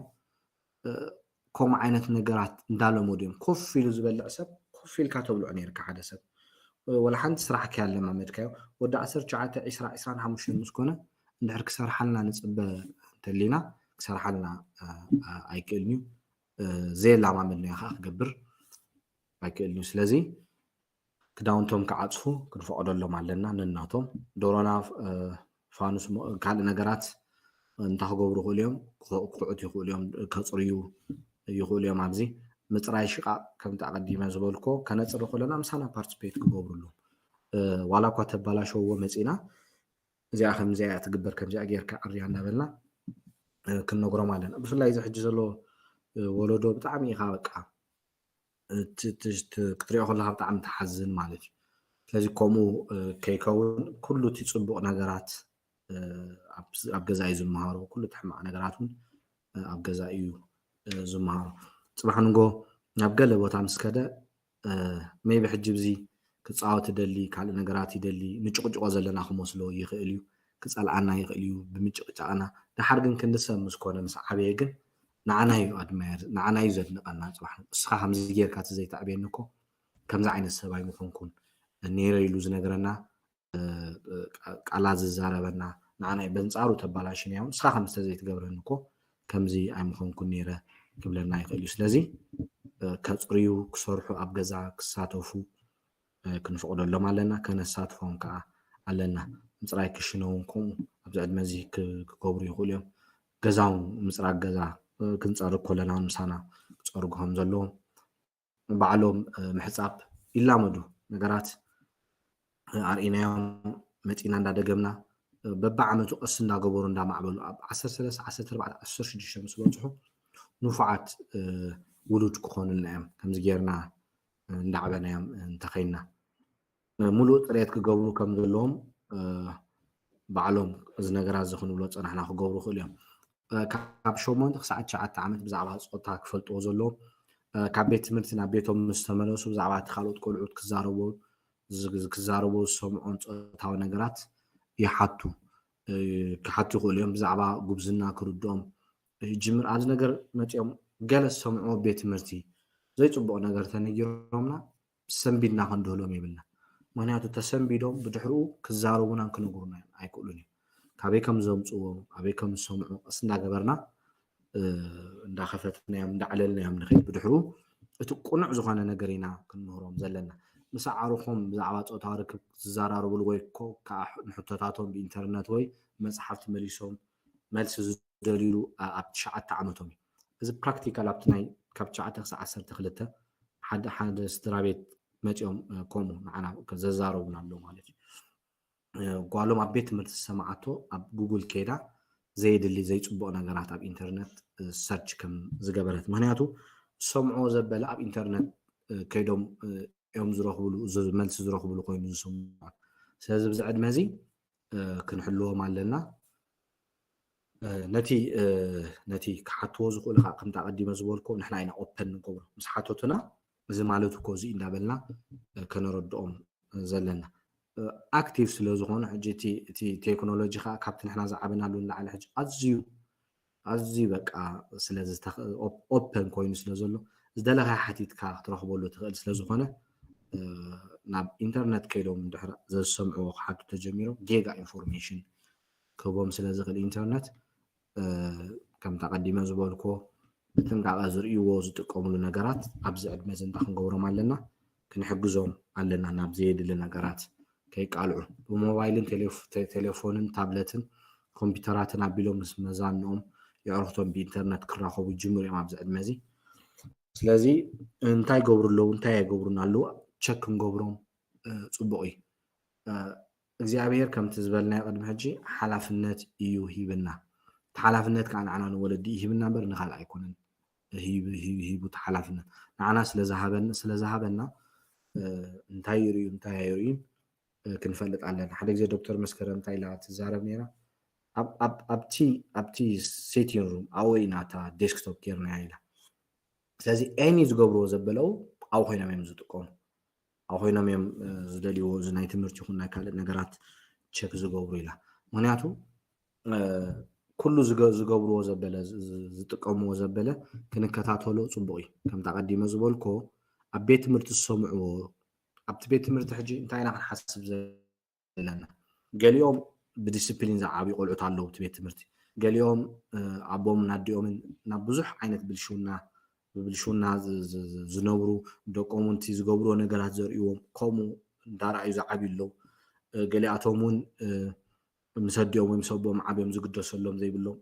ከምኡ ዓይነት ነገራት እንዳለመዱ እዮም ኮፍ ኢሉ ዝበልዕ ሰብ ኮፍ ኢልካ ተብልዖ ነርካ ሓደ ሰብ ወላ ሓንቲ ስራሕ ከያለማመድካዮ ወዲ 19 20 25 ምስ ኮነ እንድሕር ክሰርሓልና ንፅበ እንተሊና ክሰርሓልና ኣይክእልን እዩ ዘየላማመድናዮ ከዓ ክገብር ኣይክእልን እዩ ስለዚ ክዳውንቶም ከዓፅፉ ክንፈቅደሎም ኣለና ንናቶም ዶሮና ፋኑስ ካልእ ነገራት እንታይ ክገብሩ ይኽእሉ እዮም ክኩዕቱ ይኽእሉ እዮም ከፅርዩ ይኽእሉ እዮም ኣብዚ ምፅራይ ሽቓቅ ከምቲ ኣቐዲመ ዝበልኮ ከነፅሪ ከለና ምሳና ፓርቲስፔት ክገብሩሉ ዋላ እኳ ተበላሸውዎ መፂና እዚኣ ከምዚኣ ትግበር ከምዚኣ ጌርካ ዕርያ እንዳበልና ክንነግሮም ኣለና ብፍላይ እዚ ሕጂ ዘሎ ወለዶ ብጣዕሚ ኢኻ በቃ ክትሪኦ ከለካ ብጣዕሚ ተሓዝን ማለት እዩ ስለዚ ከምኡ ከይከውን ኩሉ እቲ ፅቡቅ ነገራት ኣብ ገዛ እዩ ዝመሃሮ ኩሉ እቲ ሕማቅ ነገራት እውን ኣብ ገዛ እዩ ዝመሃሮ ፅባሕ ንጎ ናብ ገለ ቦታ ምስ ከደ ሜቢ ሕጂ ብዚ ክፃወት ይደሊ ካልእ ነገራት ይደሊ ንጭቅጭቆ ዘለና ክመስሎ ይኽእል እዩ ክፀልዓና ይኽእል እዩ ብምጭቅጫቅና ድሓር ግን ክንሰብ ምስ ኮነ ምስ ዓበየ ግን ንዓና እዩ ኣድማየር ንዓና እዩ ዘድንቐና ፅባሕ እስኻ ከምዚ ጌርካ ዘይተዕብየኒ እኮ ከምዚ ዓይነት ሰብ ኣይምኾንኩን ነይረ ኢሉ ዝነገረና ቃላት ዝዛረበና ንዓና በንፃሩ ተባላሽን ያው እስኻ ከምዚ ዘይትገብረኒ እኮ ከምዚ ኣይምኾንኩን ነይረ ክብለና ይኽእል እዩ ስለዚ ከፅርዩ ክሰርሑ ኣብ ገዛ ክሳተፉ ክንፈቅደሎም ኣለና ከነሳትፎም ከዓ ኣለና ምፅራይ ክሽነውን ከምኡ ኣብዚ ዕድመ እዚ ክገብሩ ይኽእሉ እዮም ገዛውን ምፅራግ ገዛ ክንፀርግ ከለና ምሳና ክፀርግሆም ዘለዎም ባዕሎም ምሕፃብ ይላመዱ ነገራት ኣርኢናዮም መፂና እንዳደገምና በብዓመቱ ቀስ እንዳገበሩ እንዳማዕበሉ ኣብ 13 14 16 ምስ በፅሑ ንፉዓት ውሉድ ክኾኑልና እዮም ከምዚ ጌርና እንዳዕበናዮም እንተኸይና ሙሉእ ጥሬት ክገብሩ ከም ዘለዎም ባዕሎም እዚ ነገራት ዝኽንብሎ ፀናሕና ክገብሩ ይኽእሉ እዮም ካብ 8 ክሳብ 9 ዓመት ብዛዕባ ፆታ ክፈልጥዎ ዘለዎም ካብ ቤት ትምህርቲ ናብ ቤቶም ምስ ተመለሱ ብዛዕባ እቲ ካልኦት ቆልዑት ክዛረቡ ዝሰምዖን ፆታዊ ነገራት ይሓቱ ክሓቱ ይኽእሉ እዮም ብዛዕባ ጉብዝና ክርድኦም ጅምር ኣብዚ ነገር መፂኦም ገለ ዝሰምዕዎ ቤት ትምህርቲ ዘይፅቡቕ ነገር ተነጊሮምና ሰንቢድና ክንድህሎም የብልና ምክንያቱ ተሰንቢዶም ብድሕሪኡ ክዛረቡና ክነግሩና ኣይክእሉን እዮም ካበይ ከም ዘምፅዎም ኣበይ ከም ዝሰምዑ ቀስ እንዳገበርና እንዳኸፈትናዮም እንዳዕለልናዮም ንኸይድ ብድሕሪኡ እቲ ቁኑዕ ዝኾነ ነገር ኢና ክንምህሮም ዘለና ምስ ዓርኹም ብዛዕባ ፆታዊ ርክብ ዝዘራረብሉ ወይ ከዓ ንሕቶታቶም ብኢንተርነት ወይ መፅሓፍቲ መሊሶም መልሲ ዝደልዩ ኣብ 9 ዓመቶም እዩ እዚ ፕራክቲካል ኣብቲ ናይ ካብ 9 ክሳብ 12 ሓደ ስድራ ቤት መፂኦም ከምኡ ንዓና ዘዛረቡና ኣለዉ ማለት እዩ ጓሎም ኣብ ቤት ትምህርቲ ዝሰማዓቶ ኣብ ጉግል ከይዳ ዘይድሊ ዘይፅቡቕ ነገራት ኣብ ኢንተርነት ሰርች ከም ዝገበረት ምክንያቱ ሰምዖ ዘበለ ኣብ ኢንተርነት ከይዶም እዮም ዝረኽብሉ መልሲ ዝረኽብሉ ኮይኑ ዝሰምዑ ስለዚ ብዚ ዕድመ እዚ ክንሕልዎም ኣለና ነቲ ክሓትዎ ዝኽእሉ ከዓ ከምቲ ኣቐዲመ ዝበልኮ ንሕና ኢና ኦፐን ንገብሮ ምስ ሓተቱና እዚ ማለት እኮ እዚ እንዳበልና ከነረድኦም ዘለና اكتيف سلازغون حجي تي تكنولوجي خا كابتن احنا زعبنا له على حج ازيو بقى سلاز اوبن كوين سلازلو زدلغه حتيتكا ترخبولو تخيل سلازغونه ناب انترنت كيلوم دحر زسمعو حد تجميرو جيجا انفورميشن كوبوم سلازغ الانترنت كم تقديمه زبالكو بتنقع زريو زጥቀሙሉ ነገራት ኣብዚ ዕድመ ዘንታ ክንገብሮም ኣለና ክንሕግዞም ኣለና ናብ ዘየድሊ ነገራት ከይቃልዑ ብሞባይልን ቴሌፎንን ታብለትን ኮምፒውተራትን ኣቢሎም ምስ መዛንኦም يعرفتهم بإنترنت كراخو بجمهور ما بزعد مزي سلازي انتاي قبرلو انتاي قبرنا له تشك نقبرهم صبقي እግዚአብሔር ከም ትዝበልና ይቀድም ሕጂ ሓላፍነት እዩ ሂብና ተሓላፍነት ካን ዓና ንወለዲ ሂብና በር ንኻል ኣይኮነን ሂቡ ተሓላፍነት ንዓና ስለዝሃበና እንታይ ይርዩ እንታይ ይርዩ ክንፈልጥ ኣለና ሓደ ግዜ ዶክተር መስከረም እንታይ ኢላ ትዛረብ ነይራ ኣብቲ ሴቲንግ ሩም ኣወይናታ ዴስክቶፕ ጌርና ኢላ ስለዚ ኤኒ ዝገብርዎ ዘበለው ኣብ ኮይኖም እዮም ዝጥቀሙ ኣብ ኮይኖም እዮም ዝደልይዎ ናይ ትምህርቲ ይኹን ናይ ካልእ ነገራት ቸክ ዝገብሩ ኢላ ምክንያቱ ኩሉ ዝገብርዎ ዘበለ ዝጥቀምዎ ዘበለ ክንከታተሎ ፅቡቅ እዩ ከም ተቀዲመ ዝበልኮ ኣብ ቤት ትምህርቲ ዝሰምዕዎ ኣብቲ ቤት ትምህርቲ ሕጂ እንታይ ኢና ክንሓስብ ዘለና ገሊኦም ብዲስፕሊን ዝዓብዩ ቆልዑት ኣለዉ እቲ ቤት ትምህርቲ ገሊኦም ኣቦምን ኣዲኦምን ናብ ብዙሕ ዓይነት ብብልሹና ዝነብሩ ደቆምንቲ ዝገብርዎ ነገራት ዘርእዎም ከምኡ እንዳርኣዩ ዝዓብዩ ኣለዉ ገሊኣቶም እውን ምስ ኣዲኦም ወይ ምስ ኣቦም ዓብዮም ዝግደሰሎም ዘይብሎም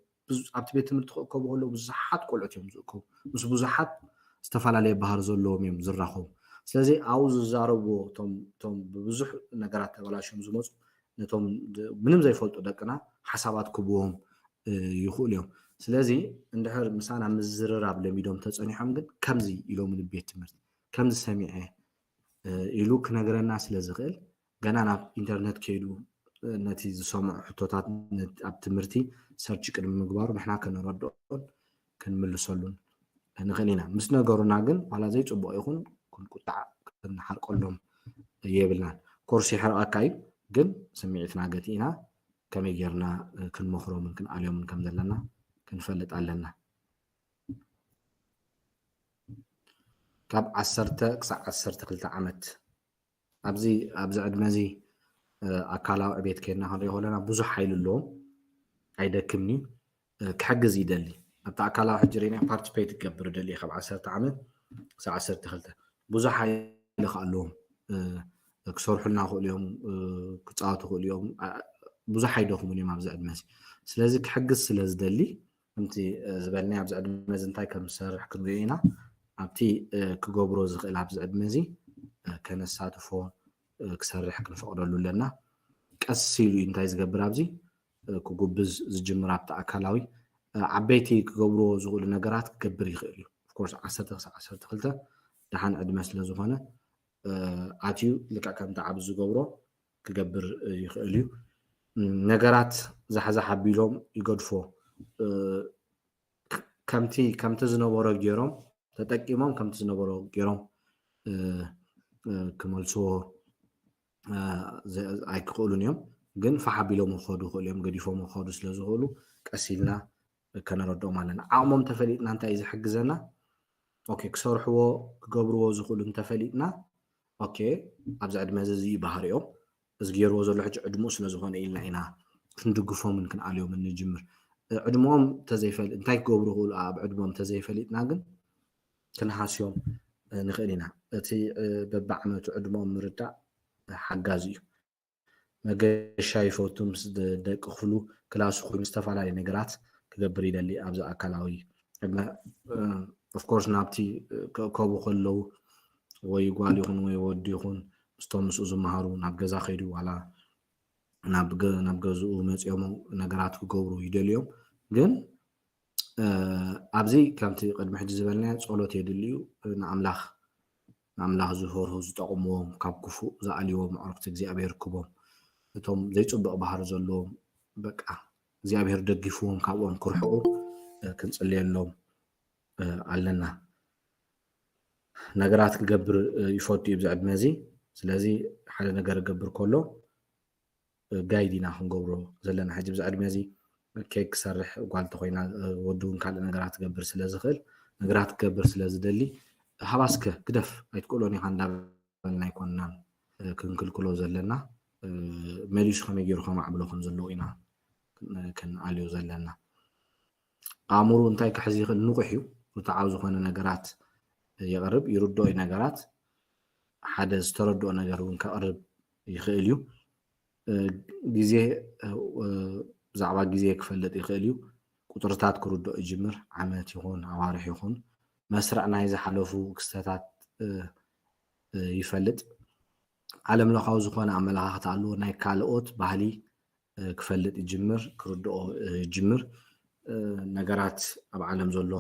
ኣብቲ ቤት ትምህርቲ ክእከቡ ከለዉ ብዙሓት ቆልዑት እዮም ዝእከቡ ምስ ብዙሓት ዝተፈላለየ ባህሪ ዘለዎም እዮም ዝራኸቡ ስለዚ ኣብኡ ዝዛረብዎ እቶም ብብዙሕ ነገራት ተበላሽዮም ዝመፁ ነቶም ምንም ዘይፈልጡ ደቅና ሓሳባት ክብዎም ይኽእሉ እዮም ስለዚ እንድሕር ምሳና ምዝርራብ ለሚዶም ተፀኒሖም ግን ከምዚ ኢሎም ቤት ትምህርቲ ከምዚ ሰሚዐ ኢሉ ክነግረና ስለ ዝኽእል ገና ናብ ኢንተርነት ከይዱ ነቲ ዝሰምዑ ሕቶታት ኣብ ትምህርቲ ሰርች ቅድሚ ምግባሩ ንሕና ክንረድኦን ክንምልሰሉን ንኽእል ኢና ምስ ነገሩና ግን ዋላ ዘይፅቡቅ ይኹን ክንቁጣዕ ክንሓርቀሎም የብልናን ኮርሲ ይሕርቐካ እዩ ግን ስምዒትና ገቲእና ከመይ ጌርና ክንመክሮምን ክንኣልዮምን ከም ዘለና ክንፈልጥ ኣለና ካብ 10 ክሳብ 12 ዓመት ኣብዚ ዕድመ እዚ ኣካላዊ ዕቤት ከይድና ክንሪኦ ከለና ብዙሕ ሓይሊ ኣለዎም ኣይደክምኒ ክሕግዝ ይደሊ ኣብቲ ኣካላዊ ሕጂ ርኢና ፓርቲስፔት ክገብር ደሊ ካብ 10 ዓመት ክሳብ 12 ብዙሕ ሓይሊ ከ ኣለዎም ክሰርሑልና ክእሉ እዮም ክፃወቱ ክእሉ እዮም ብዙሕ ኣይደኽሙን እዮም ኣብዚ ዕድመ እዚ ስለዚ ክሕግዝ ስለ ዝደሊ ከምቲ ዝበልና ኣብዚ ዕድመ እዚ እንታይ ከም ዝሰርሕ ክንሪኦ ኢና ኣብቲ ክገብሮ ዝኽእል ኣብዚ ዕድመ እዚ ከነሳትፎ ክሰርሕ ክንፈቅደሉ ኣለና ቀስ ኢሉ እንታይ ዝገብር ኣብዚ ክጉብዝ ዝጅምር ኣብቲ ኣካላዊ ዓበይቲ ክገብርዎ ዝኽእሉ ነገራት ክገብር ይኽእል እዩ ኦፍኮርስ 10 ክሳብ 12 ደሓን ዕድመ ስለ ዝኾነ ኣትዩ ልክዕ ከምቲ ዓብ ዝገብሮ ክገብር ይኽእል እዩ ነገራት ዛሕዛሕ ኣቢሎም ይገድፎ ከምቲ ዝነበሮ ገይሮም ተጠቂሞም ከምቲ ዝነበሮ ገይሮም ክመልስዎ ኣይክኽእሉን እዮም ግን ፈሓቢሎም ክኸዱ ይኽእሉ እዮም ገዲፎም ክኸዱ ስለ ዝኽእሉ ቀስ ኢልና ከነረድኦም ኣለና ዓቕሞም ተፈሊጥና እንታይ እዩ ዝሕግዘና ኦኬ ክሰርሕዎ ክገብርዎ ዝኽእሉ እንተፈሊጥና ኦኬ ኣብዚ ዕድመ እዚ ባህሪኦም እዚ ገይርዎ ዘሎ ሕጂ ዕድሙኡ ስለ ዝኾነ ኢልና ኢና ክንድግፎምን ክንኣልዮምን ንጅምር ዕድሞኦም ተዘይፈልጥ እንታይ ክገብሩ ይኽእሉ ኣብ ዕድሞኦም ተዘይፈሊጥና ግን ክንሃስዮም ንኽእል ኢና እቲ በብዓመቱ ዕድሞኦም ምርዳእ ሓጋዝ እዩ መገሻ ይፈቱ ምስ ደቂ ክፍሉ ክላሱ ኮይኑ ዝተፈላለዩ ነገራት ክገብር ይደሊ ኣብዚ ኣካላዊ ዕድመ ኦፍኮርስ ናብቲ ክእከቡ ከለዉ ወይ ጓል ይኹን ወይ ወዲ ይኹን ምስቶም ምስኡ ዝመሃሩ ናብ ገዛ ከይዱ ዋላ ናብ ገዝኡ መፂኦም ነገራት ክገብሩ ይደልዮም ግን ኣብዚ ከምቲ ቅድሚ ሕጂ ዝበልና ፀሎት የድልዩ ንኣምላኽ ዝፈርሁ ዝጠቕምዎም ካብ ክፉእ ዝኣልይዎም ኣዕርክቲ እግዚኣብሔር ክቦም እቶም ዘይፅቡቅ ባህሪ ዘለዎም በቃ እግዚኣብሔር ደጊፍዎም ካብኦም ክርሕቑ ክንፅልየሎም ኣለና ነገራት ክገብር ይፈቱ እዩ ብዚ ዕድመ እዚ ስለዚ ሓደ ነገር ክገብር ከሎ ጋይዲና ክንገብሮ ዘለና ሕጂ ብዛ ዕድመ እዚ ኬክ ክሰርሕ ጓል እንተኮይና ወዱ እውን ካልእ ነገራት ክገብር ስለ ዝኽእል ነገራት ክገብር ስለ ዝደሊ ሃባስከ ግደፍ ኣይትክእሎን ኢኻ እንዳበልና ኣይኮንናን ክንክልክሎ ዘለና መሊሱ ከመይ ገይሩ ከማዕብሎ ከም ዘለዎ ኢና ክንኣልዮ ዘለና ኣእምሩ እንታይ ክሕዚ ይኽእል ንቑሕ እዩ ርትዓዊ ዝኾነ ነገራት የቕርብ ይርድኦ ነገራት ሓደ ዝተረድኦ ነገር እውን ከቕርብ ይኽእል እዩ ግዜ ብዛዕባ ግዜ ክፈልጥ ይኽእል እዩ ቁጥርታት ክርድኦ ይጅምር ዓመት ይኹን ኣዋርሕ ይኹን መስርዕ ናይ ዝሓለፉ ክስተታት ይፈልጥ ዓለም ለኻዊ ዝኾነ ኣመለኻኽታ ኣለዎ ናይ ካልኦት ባህሊ ክፈልጥ ይጅምር ክርድኦ ይጅምር ነገራት ኣብ ዓለም ዘሎ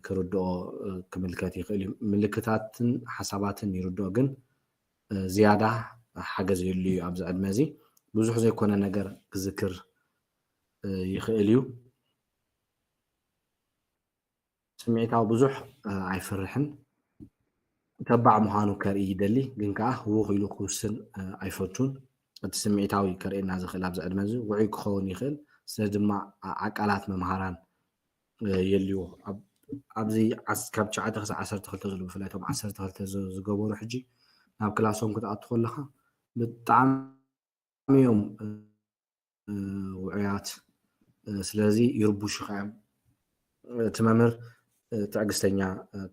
ክርድኦ ክምልከት ይኽእል እዩ ምልክታትን ሓሳባትን ይርድኦ ግን ዝያዳ ሓገዝ የድልዩ እዩ ኣብዚ ዕድመ እዚ ብዙሕ ዘይኮነ ነገር ክዝክር ይኽእል እዩ ስምዒታዊ ብዙሕ ኣይፈርሕን ተባዕ ምዃኑ ከርኢ ይደሊ ግን ከዓ ህውኽ ኢሉ ክውስን ኣይፈቱን እቲ ስምዒታዊ ከርእየና ዝኽእል ኣብዚ ዕድመ እዚ ውዑይ ክኸውን ይኽእል ስለ ድማ ኣቃላት መምሃራን የልዎ ኣብዚ ካብ 9 ክሳብ 12 ዘሎ ብፍላይ እቶም 12 ዝገበሩ ሕጂ ናብ ክላሶም ክትኣቱ ከለካ ብጣዕሚ እዮም ውዑያት ስለዚ ይርቡሹካ እዮም እቲ መምህር ትዕግስተኛ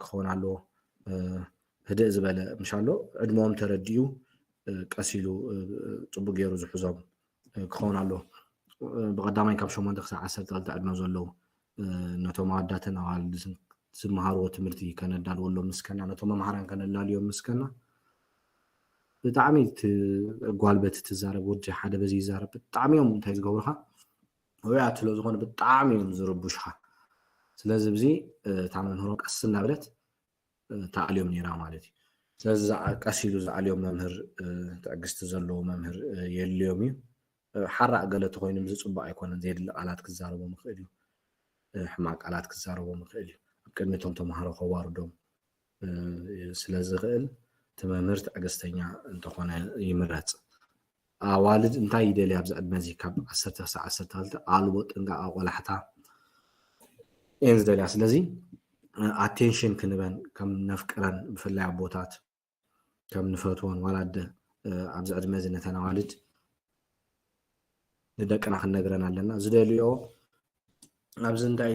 ክኸውን ኣለዎ ህድእ ዝበለ ምሻሎ ዕድሞኦም ተረዲኡ ቀሲሉ ፅቡቅ ገይሩ ዝሕዞም ክኸውን ኣለዎ ብቀዳማይ ካብ 8 ክሳብ 12 ዕድመ ዘለዉ ነቶም ኣወዳትን ኣዋልድን ዝመሃርዎ ትምህርቲ ከነዳልወሎም ምስከና ነቶም መምሃራን ከነላልዮም ምስከና ብጣዕሚ ጓልበት ትዛረብ ወዲ ሓደ በዚ ይዛረብ ብጣዕሚ እዮም እንታይ ዝገብሩካ ውዕያት ስለ ዝኾነ ብጣዕሚ እዮም ዝርቡሽካ ስለዚ ብዚ እታ መምህሮ ቀስ እናብለት ተኣልዮም ነይራ ማለት እዩ ስለዚ ቀሲሉ ዝኣልዮም መምህር ትዕግስቲ ዘለዎ መምህር የድልዮም እዩ ሓራቅ ገለ ተኮይኑ ዝፅቡቅ ኣይኮነን ዘየድሊ ቃላት ክዛረቦም ይኽእል እዩ ሕማቅ ቃላት ክዛረቦም ይኽእል እዩ ኣብ ቅድሚቶም ተምሃሮ ከዋርዶም ስለ ዝኽእል እቲ መምህር ትዕግስተኛ እንተኾነ ይምረፅ ኣዋልድ እንታይ ይደልያ ኣብዚ ዕድመ እዚ ካብ 10 ክሳብ 12 ኣልቦ ጥንቃቐ ቆላሕታ እየን ዝደልያ ስለዚ ኣቴንሽን ክንበን ከም ነፍቅረን ብፍላይ ኣቦታት ከም ንፈትዎን ዋላደ ኣብዚ ዕድመ እዚ ነተን ኣዋልድ ንደቅና ክንነግረን ኣለና ዝደልዮ ኣብዚ እንታይ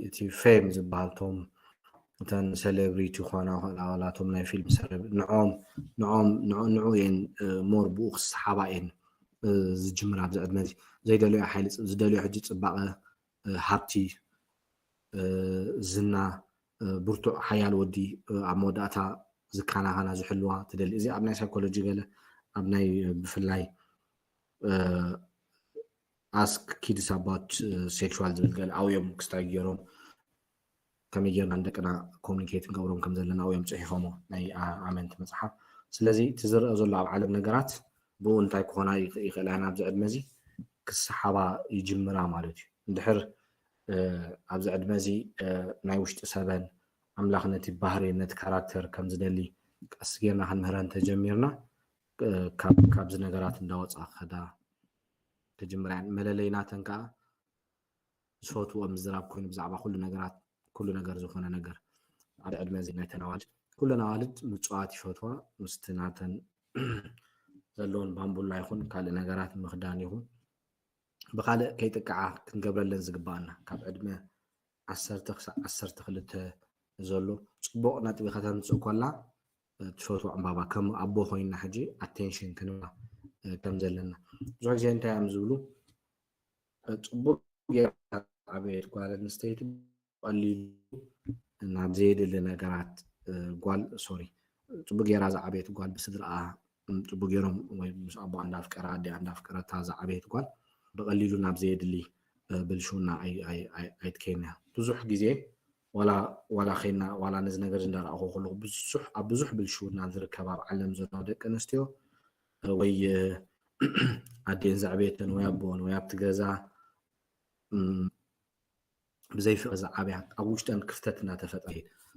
እቲ ፌም ዝበሃልቶም እተን ሴሌብሪቲ ኮና ኣባላቶም ናይ ፊልም ሰረብ ንዑ እየን ሞር ብኡ ክሰሓባ እየን ዝጅምር ኣብዚ ዕድመ እዚ ዘይደልዮ ሓይሊ ዝደልዮ ሕጂ ፅባቐ ሃብቲ ዝና ብርቱዕ ሓያል ወዲ ኣብ መወዳእታ ዝካናኸና ዝሕልዋ ትደሊ እዚ ኣብ ናይ ሳይኮሎጂ ገለ ኣብ ናይ ብፍላይ ask kids about sexual ዝብል ገለ ኣብዮም ክስታይ ገይሮም ከመይ ጌርና ንደቅና ኮሚኒኬት ንገብሮም ከም ዘለና ኣብዮም ፅሒፎሞ ናይ ኣመንቲ መፅሓፍ ስለዚ እቲ ዝረአ ዘሎ ኣብ ዓለም ነገራት ብኡ እንታይ ክኾና ይኽእላ ኢና ኣብዚ ዕድመ እዚ ክሰሓባ ይጅምራ ማለት እዩ እንድሕር ኣብዚ ዕድመ እዚ ናይ ውሽጢ ሰበን ኣምላኽ ነቲ ባህሪ ነቲ ካራክተር ከም ዝደሊ ቀስ ጌርና ክንምህረን ተጀሚርና ካብዚ ነገራት እንዳወፃ ከዳ ተጀምራ መለለይናተን ከዓ ዝፈትዎ ምዝራብ ኮይኑ ብዛዕባ ኩሉ ነገር ዝኾነ ነገር ኣብ ዕድመ እዚ ናይተን ኣዋልድ ኩለን ኣዋልድ ምፅዋት ይፈትዋ ምስቲ ናተን ዘለዎን ባምቡላ ይኹን ካልእ ነገራት ምኽዳን ይኹን ብካልእ ከይጥቅዓ ክንገብረለን ዝግባአና ካብ ዕድመ 10 ክሳብ 12 ዘሎ ፅቡቅ ነጥቢ ከተምፅእ ኮላ ትፈትዎ ዕምባባ ከም ኣቦ ኮይና ሕጂ ኣቴንሽን ክንባ ከም ዘለና ብዙሕ ግዜ እንታይ እዮም ዝብሉ ፅቡቅ ዓበየት ጓል ኣንስተይቲ ቀሊሉ ናብ ዘየድሊ ነገራት ጓል ሶሪ ፅቡቅ ጌራ ዝዓበየት ጓል ብስድራኣ ፅቡቅ ጌሮም ወይ ምስ ኣቦ እንዳፍቀራ ኣዴኣ እንዳፍቀረታ ዝዓበየት ጓል ብቀሊሉ ናብ ዘየድሊ ብልሽውና ኣይትከይና ብዙሕ ግዜ ዋላ ኸይና ዋላ ነዚ ነገር እንዳረኣኹ ከለኹ ኣብ ብዙሕ ብልሽውና ዝርከባ ኣብ ዓለም ዘሎ ደቂ ኣንስትዮ ወይ ኣዴን ዘዕብየተን ወይ ኣቦን ወይ ኣብቲ ገዛ ብዘይፍቅሪ ዝዓብያ ኣብ ውሽጠን ክፍተት እናተፈጠረ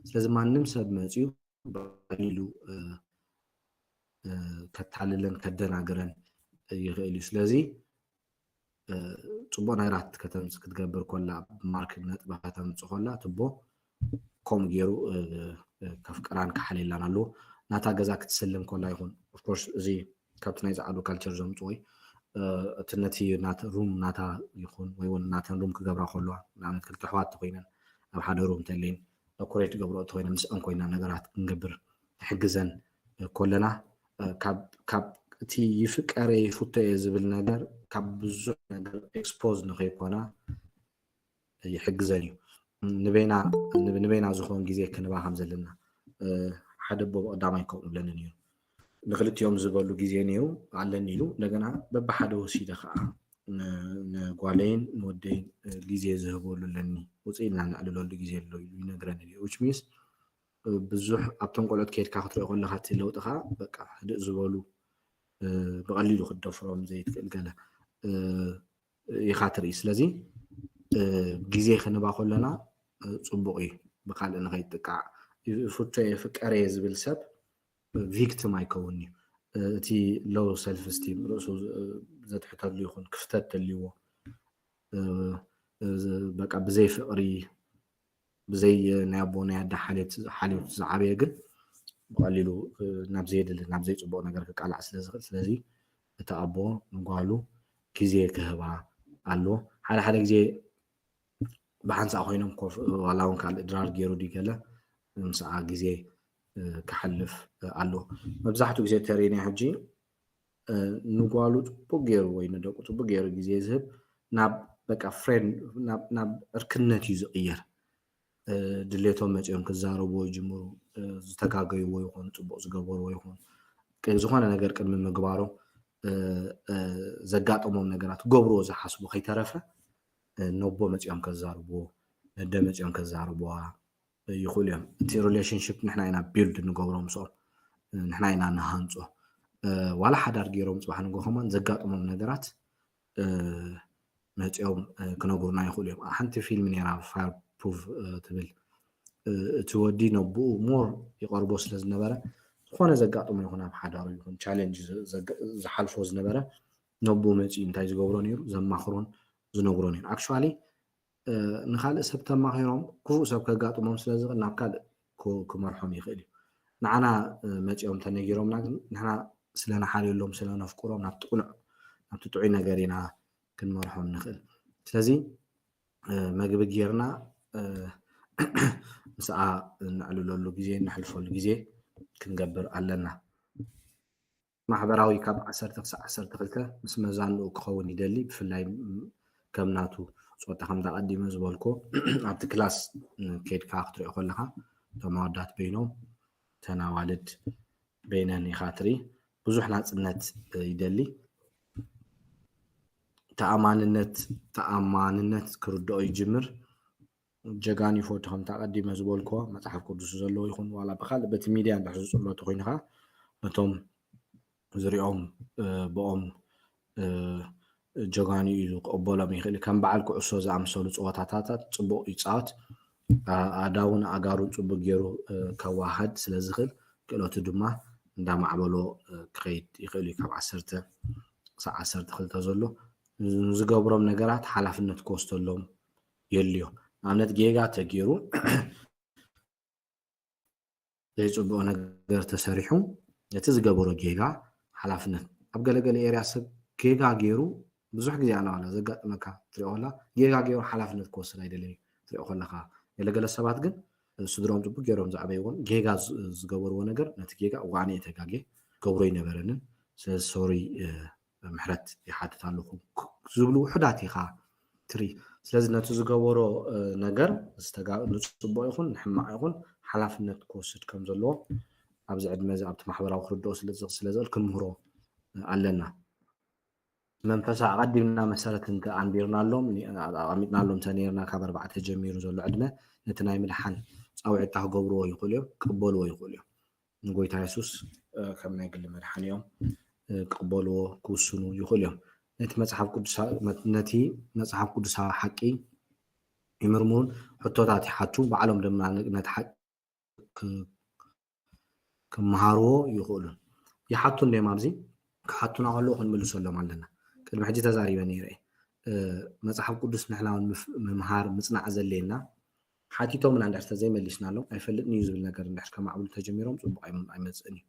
ስለዚ ማንም ሰብ መፅዩ ብቀሊሉ كتحللن كدناغرن يخيل سلازي ጽቡቅ ነገራት ከተምጽ ክትገብር ኮላ ማርኬት ነጥባ ከተምጽ ኮላ ትቦ ከም ገይሩ ከፍቀራን ከሐሊላን አሎ ናታ ገዛ ክትስልም ኮላ ይኹን ኦፍ ኮርስ እዚ ካብቲ ናይ ዝዓዱ ካልቸር ዘምጽ ወይ እትነቲ ናታ ሩም ናታ ይኹን ወይ ወን ናተን ሩም ክገብራ ኮላ ናነት ክልተ ሕዋት ኮይነን ኣብ ሓደ ሩም ተለይን ኦኮሬት ገብሮ ኮይነን ምስአን ኮይና ነገራት ክንገብር ትሕግዘን ኮለና ካብ እቲ ይፍቀረ ይፉተ ዝብል ነገር ካብ ብዙሕ ነገር ኤክስፖዝ ንኸይኮና ይሕግዘን እዩ ንበይና ዝኾን ግዜ ክንባ ከም ዘለና ሓደ ቦ ቀዳማይ ከምኡ ብለን እዩ ንክልቲኦም ዝበሉ ግዜ ነይሩ ኣለኒ ኢሉ እንደገና በብሓደ ወሲደ ከዓ ንጓለይን ንወደይን ግዜ ዝህበሉ ኣለኒ ውፅኢልና ንዕልለሉ ግዜ ኣሎ ኢሉ ይነግረኒ እዩ which means ብዙሕ ኣብቶም ቆልዑት ከይድካ ክትሪኦ ከለካ እቲ ለውጢ ከዓ በቃ ህድእ ዝበሉ بقليلو خدفرهم زي تقلقل يخاطري سلازي غيزي خنبا كلنا صبوقي بقال ان غيتقع فوتي فقري زبل سب فيكتيم ايكوني تي لو سيلف استيم رسو زت حتى يكون كفتات اللي هو بقى بزي فقري بزي نابونا يد حاليت زعابيه ግን بقليلو نابزي صبوق ነገር ከቃላዕ ስለዝኽእል ስለዚ እቲ ኣቦ ንጓሉ ግዜ ክህባ ኣሎ ሓደ ግዜ ብሓንሳ ኮይኖም ኮፍ ዋላውን ካልእ ድራር ገይሩ ዲገለ ምስዓ ግዜ ክሐልፍ ኣሎ መብዛሕትኡ ግዜ ተሪና ሕጂ ንጓሉ ጽቡቅ ገይሩ ወይ ንደቁ ጽቡቅ ገይሩ ግዜ ዝህብ ናብ በቃ ፍሬንድ ናብ እርክነት እዩ ዝቕየር ድሌቶም መጪኦም ክዛረቡ ይጅምሩ ዝተጋገይዎ ይኹን ጽቡቅ ዝገበርዎ ይኹን ዝኾነ ነገር ቅድሚ ምግባሮ ዘጋጠሞም ነገራት ገብሮ ዝሓስቡ ከይተረፈ ነቦ መጪኦም ከዛርቡ ነደ መጪኦም ከዛርቡዋ ይኽእሉ እዮም እቲ ሪሌሽንሺፕ ንሕና ኢና ቢልድ ንገብሮ ምስኦም ንሕና ኢና ንሃንጾ ዋላ ሓዳር ገይሮም ጽባሕ ንጎኸማን ዘጋጠሞም ነገራት መጪኦም ክነግሩና ይኽእሉ እዮም ሓንቲ ፊልም ነይራ ፋየር ፕሩፍ ትብል እቲ ወዲ ነብኡ ሞር ይቀርቦ ስለ ዝነበረ ዝኾነ ዘጋጥሞ ይኹን ኣብ ሓዳሩ ይኹን ቻሌንጅ ዝሓልፎ ዝነበረ ነብኡ መጪ እንታይ ዝገብሮ ነይሩ ዘማኽሮን ዝነግሮ ነይሩ ኣክቹዋሊ ንኻልእ ሰብ ተማኺሮም ክፉእ ሰብ ከጋጥሞም ስለ ዝኽእል ናብ ካልእ ክመርሖም ይኽእል እዩ ንዓና መጪኦም ተነጊሮምና ግን ንሕና ስለናሓልየሎም ስለነፍቅሮም ናብቲ ጥዑይ ነገር ኢና ክንመርሖም ንኽእል ስለዚ መግቢ ጌርና ምስኣ ንዕልለሉ ግዜ ንሕልፈሉ ግዜ ክንገብር ኣለና ማሕበራዊ ካብ 10 ክሳብ 12 ምስ መዛንኡ ክኸውን ይደሊ ብፍላይ ከም ናቱ ጾታ ከም ተቐዲመ ዝበልኮ ኣብቲ ክላስ ከይድካ ክትሪኦ ከለካ እቶም ኣወዳት በይኖም ተናዋልድ በይነን ይኻትሪ ብዙሕ ናጽነት ይደሊ ተኣማንነት ክርድኦ ይጅምር ጀጋኒ ፎቶ ከም ተቐዲመ ዝበልኮ መጽሓፍ ቅዱስ ዘለዎ ይኹን ዋላ በኻል በቲ ሚድያ እንዳሕዙ ጽሎቱ ኮይንኻ ነቶም ዝሪኦም ብኦም ጀጋኒ ኢሉ ክቕበሎም ይኽእል ከም በዓል ኩዕሶ ዝኣምሰሉ ፀወታታት ጽቡቕ ይፃወት ኣዳውን ኣጋሩን ጽቡቕ ገይሩ ከዋሃድ ስለ ዝኽእል ክእለቱ ድማ እንዳማዕበሎ ክኸይድ ይኽእል እዩ ካብ 10 ክሳብ 12 ዘሎ ዝገብሮም ነገራት ሓላፍነት ክወስደሎም የልዮ ንኣብነት ጌጋ ተገይሩ ዘይጽቡቕ ነገር ተሰሪሑ እቲ ዝገበሮ ጌጋ ሓላፍነት ኣብ ገለገለ ኤርያ ሰብ ጌጋ ገይሩ ብዙሕ ግዜ ኣናዋላ ዘጋጥመካ ትሪኦ ከላ ጌጋ ገይሩ ሓላፍነት ክወስድ ኣይደለዩ ትሪኦ ከለካ ገለገለ ሰባት ግን ስድሮም ጽቡቕ ገይሮም ዝዓበይዎን ጌጋ ዝገበርዎ ነገር ነቲ ጌጋ ዋዕነ ተጋጌ ገብሮ ይነበረንን ስለዚ ሶሪ ምሕረት ይሓትት ኣለኹ ዝብሉ ውሕዳት ኢኻ ትሪ ስለዚ ነቲ ዝገበሮ ነገር ንጽቡቕ ይኹን ንሕማቕ ይኹን ሓላፍነት ክወስድ ከም ዘለዎ ኣብዚ ዕድመ እዚ ኣብቲ ማሕበራዊ ክርድኦ ስለዝኽእል ክንምህሮ ኣለና መንፈሳ ኣቐዲምና መሰረት ኣንቢርናሎም ኣቐሚጥናሎም ተነርና ካብ 4 ጀሚሩ ዘሎ ዕድመ ነቲ ናይ ምልሓን ፃውዒታ ክገብርዎ ይኽእሉ እዮም ክቅበልዎ ይኽእሉ እዮም ንጎይታ የሱስ ከም ናይ ግሊ መድሓኒኦም ክቅበልዎ ክውስኑ ይኽእሉ እዮም ነቲ መጽሓፍ ቅዱሳዊ ሓቂ ይምርምሩን ሕቶታት ይሓቱ ባዕሎም ድማ ነቲ ሓቂ ክመሃርዎ ይኽእሉ يحطون لي مابزي كحطونا كله كنملسلهم علينا ቅድሚ ሕጂ ተዛሪበ ነይረ መፅሓፍ ቅዱስ ንሕና ምምሃር ምፅናዕ ዘድልየና ሓቲቶምና እንድሕር ተዘይመሊስናሎም ኣይፈልጥን እዩ ዝብል ነገር እንድሕር ከማዕብሉ ተጀሚሮም ፅቡቅ ኣይመፅእን እዩ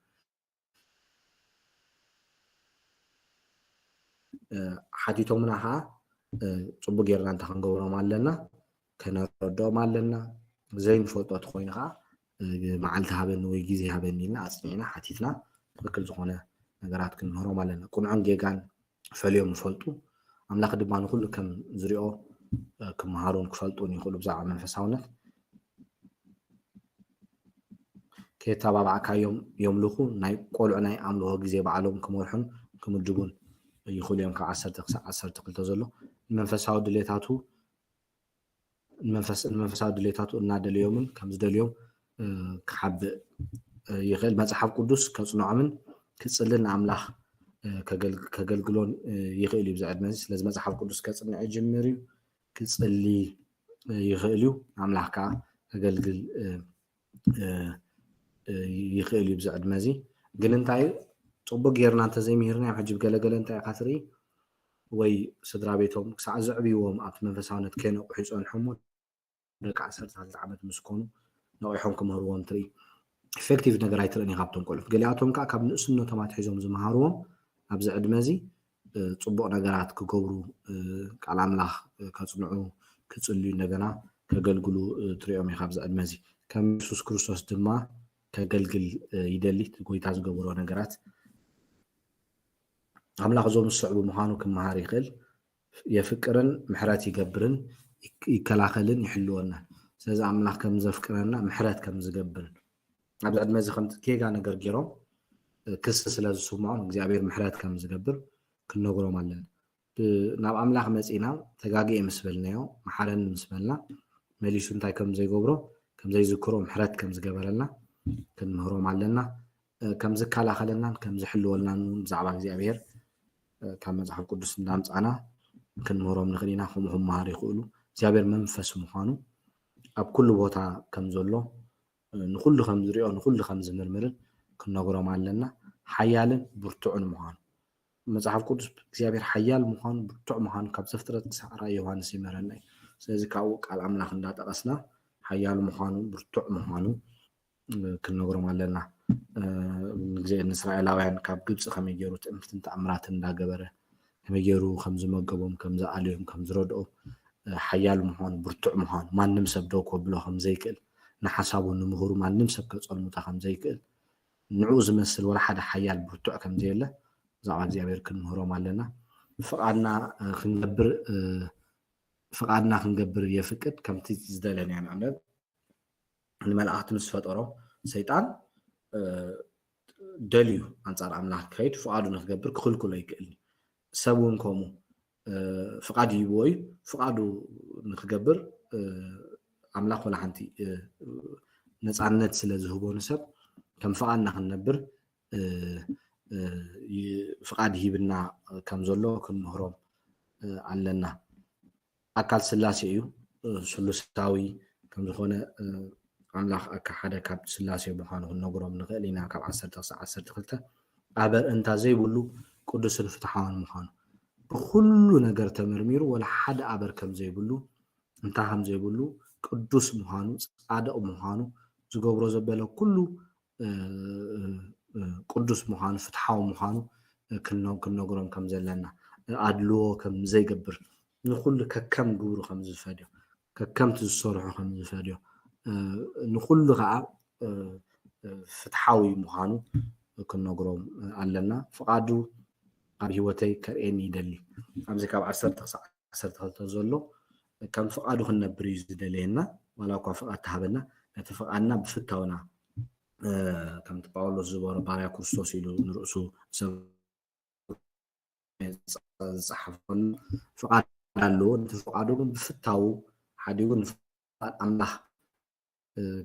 ሓቲቶምና ከዓ ፅቡቅ ጌርና እንተ ክንገብሮም ኣለና ከነረድኦም ኣለና ዘይንፈልጦ ተኮይኑ ከዓ መዓልቲ ሃበኒ ወይ ግዜ ሃበኒ ኢልና ኣፅኒዕና ሓቲትና ትክክል ዝኾነ ነገራት ክንምህሮም ኣለና ቁምዖን ጌጋን ፈልዮም ይፈልጡ ኣምላኽ ድማ ንኩሉ ከም ዝሪኦ ክመሃሩን ክፈልጡን ይኽእሉ ብዛዕባ መንፈሳውነት ከየተባብዓካዮም የምልኹ ናይ ቆልዑ ናይ ኣምልኾ ግዜ በዓሎም ክመርሑን ክምድቡን ይኽእሉ እዮም ካብ 10 ክሳብ 12 ዘሎ መንፈሳዊ ድሌታቱ እናደልዮምን ከም ዝደልዮም ክሓብእ ይኽእል መፅሓፍ ቅዱስ ከፅንዖምን ክፅልን ኣምላኽ ከገልግሎን ይኽእል እዩ ብዝዕድመ እዚ ስለዚ መፅሓፍ ቅዱስ ከፅንዕ ይጅምር እዩ ክፅሊ ይኽእል እዩ ኣምላኽ ከዓ ከገልግል ይኽእል እዩ ብዝዕድመ እዚ ግን እንታይ ፅቡቅ ጌርና እንተዘይምሂርና ሕጂ ብገለገለ እንታይ ኢኻ ትርኢ ወይ ስድራ ቤቶም ክሳዕ ዘዕብይዎም ኣብቲ መንፈሳውነት ከይነቑሑ ይፀንሑ እሞ ደቂ 12 ዓመት ምስ ኮኑ ነቂሖም ክምህርዎም ትርኢ ኢፌክቲቭ ነገር ኣይትርእን ካብቶም ቆልዑት ገሊኣቶም ከዓ ካብ ንእስነቶም ኣትሒዞም ዝመሃርዎም ኣብዚ ዕድመ እዚ ፅቡቅ ነገራት ክገብሩ ቃል ኣምላኽ ከፅንዑ ክፅልዩ እንደገና ከገልግሉ ትሪኦም ኢኻ ኣብዚ ዕድመ እዚ ከም ኢየሱስ ክርስቶስ ድማ ከገልግል ይደሊ ጎይታ ዝገብሮ ነገራት ኣምላኽ ዞም ዝስዕቡ ምዃኑ ክመሃር ይኽእል የፍቅርን ምሕረት ይገብርን ይከላኸልን ይሕልወና ስለዚ ኣምላኽ ከም ዘፍቅረና ምሕረት ከም ዝገብርን ኣብዚ ዕድመ እዚ ከምቲ ጌጋ ነገር ገይሮም ክስ ስለ ዝስምዖም እግዚኣብሔር ምሕረት ከም ዝገብር ክንነግሮም ኣለና ናብ ኣምላኽ መፂና ተጋጊኤ ምስ በልናዮ መሓረኒ ምስ በልና መሊሱ እንታይ ከም ዘይገብሮ ከም ዘይዝክሮ ምሕረት ከም ዝገበረልና ክንምህሮም ኣለና ከም ዝከላኸለናን ከም ዝሕልወልናን ብዛዕባ እግዚኣብሔር ካብ መፅሓፍ ቅዱስ እንዳምፃና ክንምህሮም ንኽእል ኢና ከምኡ ክመሃር ይኽእሉ እግዚኣብሔር መንፈስ ምዃኑ ኣብ ኩሉ ቦታ ከም ዘሎ ንኩሉ ከም ዝሪኦ ንኩሉ ከም ዝምርምርን ክንነግሮም ኣለና ሓያልን ብርቱዕን ምዃኑ መፅሓፍ ቅዱስ እግዚኣብሔር ሓያል ምዃኑ ብርቱዕ ምዃኑ ካብ ዘፍጥረት ክሳብ ራእይ ዮሃንስ ይመረና እዩ ስለዚ ካብኡ ቃል ኣምላኽ እንዳጠቐስና ሓያል ምዃኑ ብርቱዕ ምዃኑ ክንነግሮም ኣለና ግዜ ንእስራኤላውያን ካብ ግብፂ ከመይ ገይሩ ትእምትን ተኣምራትን እንዳገበረ ከመይ ገይሩ ከም ዝመገቦም ከም ዝኣልዮም ከም ዝረድኦም ሓያል ምዃኑ ብርቱዕ ምዃኑ ማንም ሰብ ደው ከብሎ ከም ዘይክእል ንሓሳቡ ንምሁሩ ማንም ሰብ ከፀልሙታ ከም ዘይክእል ንዕኡ ዝመስል ወላ ሓደ ሓያል ብርቱዕ ከም ዘየለ ብዛዕባ እግዚኣብሔር ክንምህሮም ኣለና ፍቓድና ክንገብር የፍቅድ ከምቲ ዝደለና ንኣብነት ንመላእኽቲ ምስ ፈጠሮ ሰይጣን ደልዩ ኣንፃር ኣምላኽ ክኸይድ ፍቓዱ ንክገብር ክኽልክሎ ኣይክእልኒ ሰብ እውን ከምኡ ፍቓድ ይህብዎ እዩ ፍቓዱ ንክገብር ኣምላኽ ወላ ሓንቲ ነፃነት ስለ ዝህቦ ንሰብ ከም ፍቓድና ክንነብር ፍቓድ ሂብና ከም ዘሎ ክንምህሮም ኣለና ኣካል ስላሴ እዩ ስሉሳዊ ከም ዝኾነ ኣምላኽ ሓደ ካብ ስላሴ ምዃኑ ክንነግሮም ንኽእል ኢና ካብ 10 ክሳብ 12 ኣበር እንታ ዘይብሉ ቅዱስን ፍትሓውን ምዃኑ ብኩሉ ነገር ተመርሚሩ ወላ ሓደ ኣበር ከም ዘይብሉ እንታይ ከም ዘይብሉ ቅዱስ ምዃኑ ጻድቕ ምዃኑ ዝገብሮ ዘበለ ኩሉ ቅዱስ ምዃኑ ፍትሓዊ ምዃኑ ክንነግሮም ከም ዘለና ኣድልዎ ከም ዘይገብር ንኩሉ ከከም ግብሩ ከም ዝፈድዮ ከከምቲ ዝሰርሑ ከም ዝፈድዮ ንኩሉ ከዓ ፍትሓዊ ምዃኑ ክንነግሮም ኣለና ፍቓዱ ኣብ ሂወተይ ከርእየኒ ይደሊ ኣብዚ ካብ 10 ክሳብ 12 ዘሎ ከም ፍቓዱ ክንነብር እዩ ዝደልየና ዋላ እኳ ፍቓድ ተሃበና ነቲ ፍቓድና ብፍታውና ከምቲ ጳውሎስ ዝበሮ ባርያ ክርስቶስ ኢሉ ንርእሱ ሰብ ዝፀሓፈሉ ፍቓድ ኣለዎ ነቲ ፍቓዱ ግን ብፍታው ሓዲጉ ንፍቓድ ኣምላኽ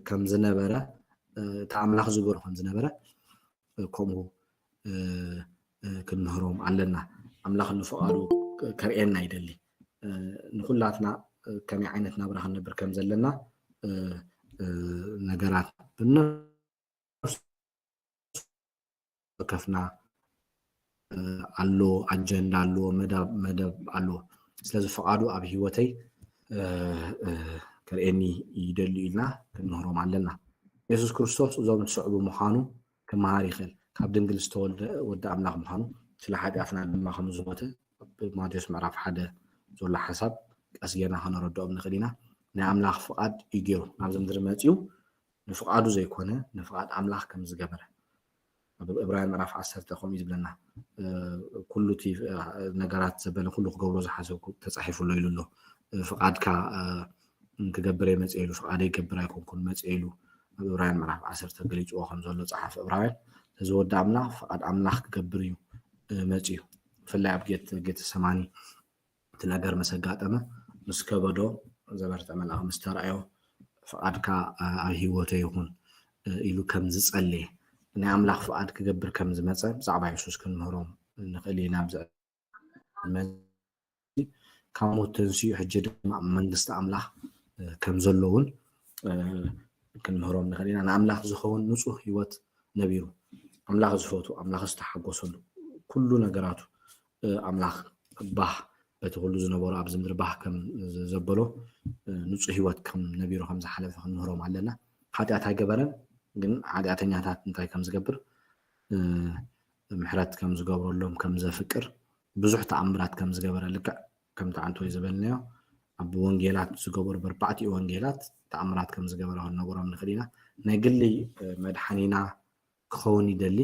ከም ዝነበረ እቲ ኣምላኽ ዝገበሮ ከም ዝነበረ ከምኡ ክንምህሮም ኣለና ኣምላኽ ንፍቓዱ ከርእየና ይደሊ ንኩላትና ከመይ ዓይነት ናብራ ክንነብር ከም ዘለና ነገራት ከፍና አሎ አጀንዳ አሎ መደብ አሎ ስለዚ ፈቃዱ ኣብ ህይወተይ ከርኤኒ ይደሊ ኢልና ክንህሮም ኣለና ኢየሱስ ክርስቶስ እዞም ዝስዕቡ ምዃኑ ክመሃር ይኽእል ካብ ድንግል ዝተወልደ ወዲ ኣምላኽ ምዃኑ ስለ ሓጢኣትና ድማ ከም ዝሞተ ብማቴዎስ ምዕራፍ 1 ዘሎ ሓሳብ ቀስ ጌርና ክንረድኦም ንኽእል ኢና ናይ ኣምላኽ ፍቃድ እዩ ገይሩ ናብዚ ምድሪ መፂኡ ንፍቃዱ ዘይኮነ ንፍቃድ ኣምላኽ ከም ዝገበረ ኣብ ዕብራውያን ምዕራፍ 10 ከምኡ ዝብለና ኩሉ እቲ ነገራት ዘበለ ኩሉ ክገብሮ ዝሓሰብ ተፃሒፉሎ ኢሉ ኣሎ ፍቃድካ ክገብር የመፅእ ኢሉ ፍቃደይ ክገብር ኣይኮንኩን መፅእ ኢሉ ኣብ ዕብራውያን ምዕራፍ 10 ተገሊፅዎ ከም ዘሎ ፃሓፍ ዕብራውያን እዚ ወዲ ኣምላኽ ፍቃድ ኣምላኽ ክገብር እዩ መፅኡ ብፍላይ ኣብ ጌተ ሰማኒ እቲ ነገር ምስ ኣጋጠመ ምስ ከበዶ ዘበርተ መልኣኽ ምስ ተረኣዮ ፍቃድካ ኣብ ሂወተይ ይኹን ኢሉ ከም ዝፀለየ ናይ ኣምላኽ ፍቃድ ክገብር ከም ዝመፀ ብዛዕባ ኢየሱስ ክንምህሮም ንኽእል ኢና ካብ ሞት ተንስኡ ሕጂ ድማ መንግስቲ ኣምላኽ ከም ዘሎ እውን ክንምህሮም ንኽእል ኢና ንኣምላኽ ዝኸውን ንፁህ ሂወት ነቢሩ ኣምላኽ ዝፈቱ ኣምላኽ ዝተሓጎሰሉ ኩሉ ነገራቱ ኣምላኽ ባህ በቲ ኩሉ ዝነበሩ ኣብዚ ምድሪ ባህ ከም ዘበሎ ንፁህ ሂወት ከም ነቢሩ ከም ዝሓለፈ ክንምህሮም ኣለና ሓጢኣት ኣይገበረን ግን ሓጢኣተኛታት እንታይ ከም ዝገብር ምሕረት ከም ዝገብረሎም ከም ዘፍቅር ብዙሕ ተኣምራት ከም ዝገበረ ልክዕ ከም ተዓንቶ ዝበልናዮ ኣብ ወንጌላት ዝገበሩ በርባዕቲኡ ወንጌላት ተኣምራት ከም ዝገበረ ክንነግሮም ንኽእል ኢና ናይ ግሊ መድሓኒና ክኸውን ይደሊ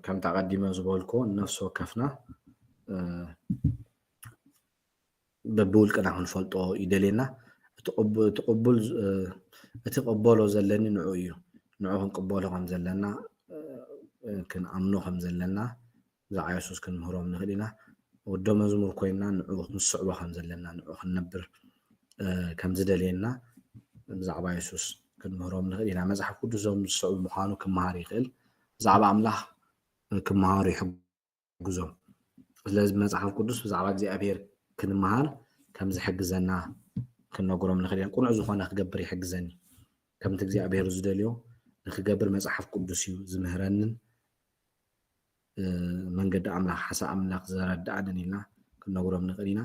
ከም ተቐዲመ ዝበልኮ ነፍሲ ወከፍና በብውልቅና ክንፈልጦ ይደልየና እቲ ቅበሎ ዘለኒ ንዑ እዩ ንዑ ክንቅበሎ ከም ዘለና ክንኣምኖ ከም ዘለና ብዛዕባ ኢየሱስ ክንምህሮም ንኽእል ኢና ወዶ መዝሙር ኮይና ንዑ ክንስዕቦ ከም ዘለና ንዑ ክንነብር ከም ዝደልየና ብዛዕባ ኢየሱስ ክንምህሮም ንኽእል ኢና መፅሓፍ ቅዱስ ዞም ዝስዕቡ ምዃኑ ክመሃር ይኽእል ብዛዕባ ኣምላኽ ክመሃሩ ይሕግዞም ስለዚ መፅሓፍ ቅዱስ ብዛዕባ እግዚኣብሔር ክንመሃር ከም ዝሕግዘና ክንነግሮም ንኽእል ኢና ቁኑዕ ዝኾነ ክገብር ይሕግዘኒ ከምቲ እግዚኣብሔር ዝደልዮ ንክገብር መፅሓፍ ቅዱስ እዩ ዝምህረንን መንገዲ ኣምላኽ ሓሳብ ኣምላኽ ዘረዳእንን ኢልና ክንነግሮም ንኽእል ኢና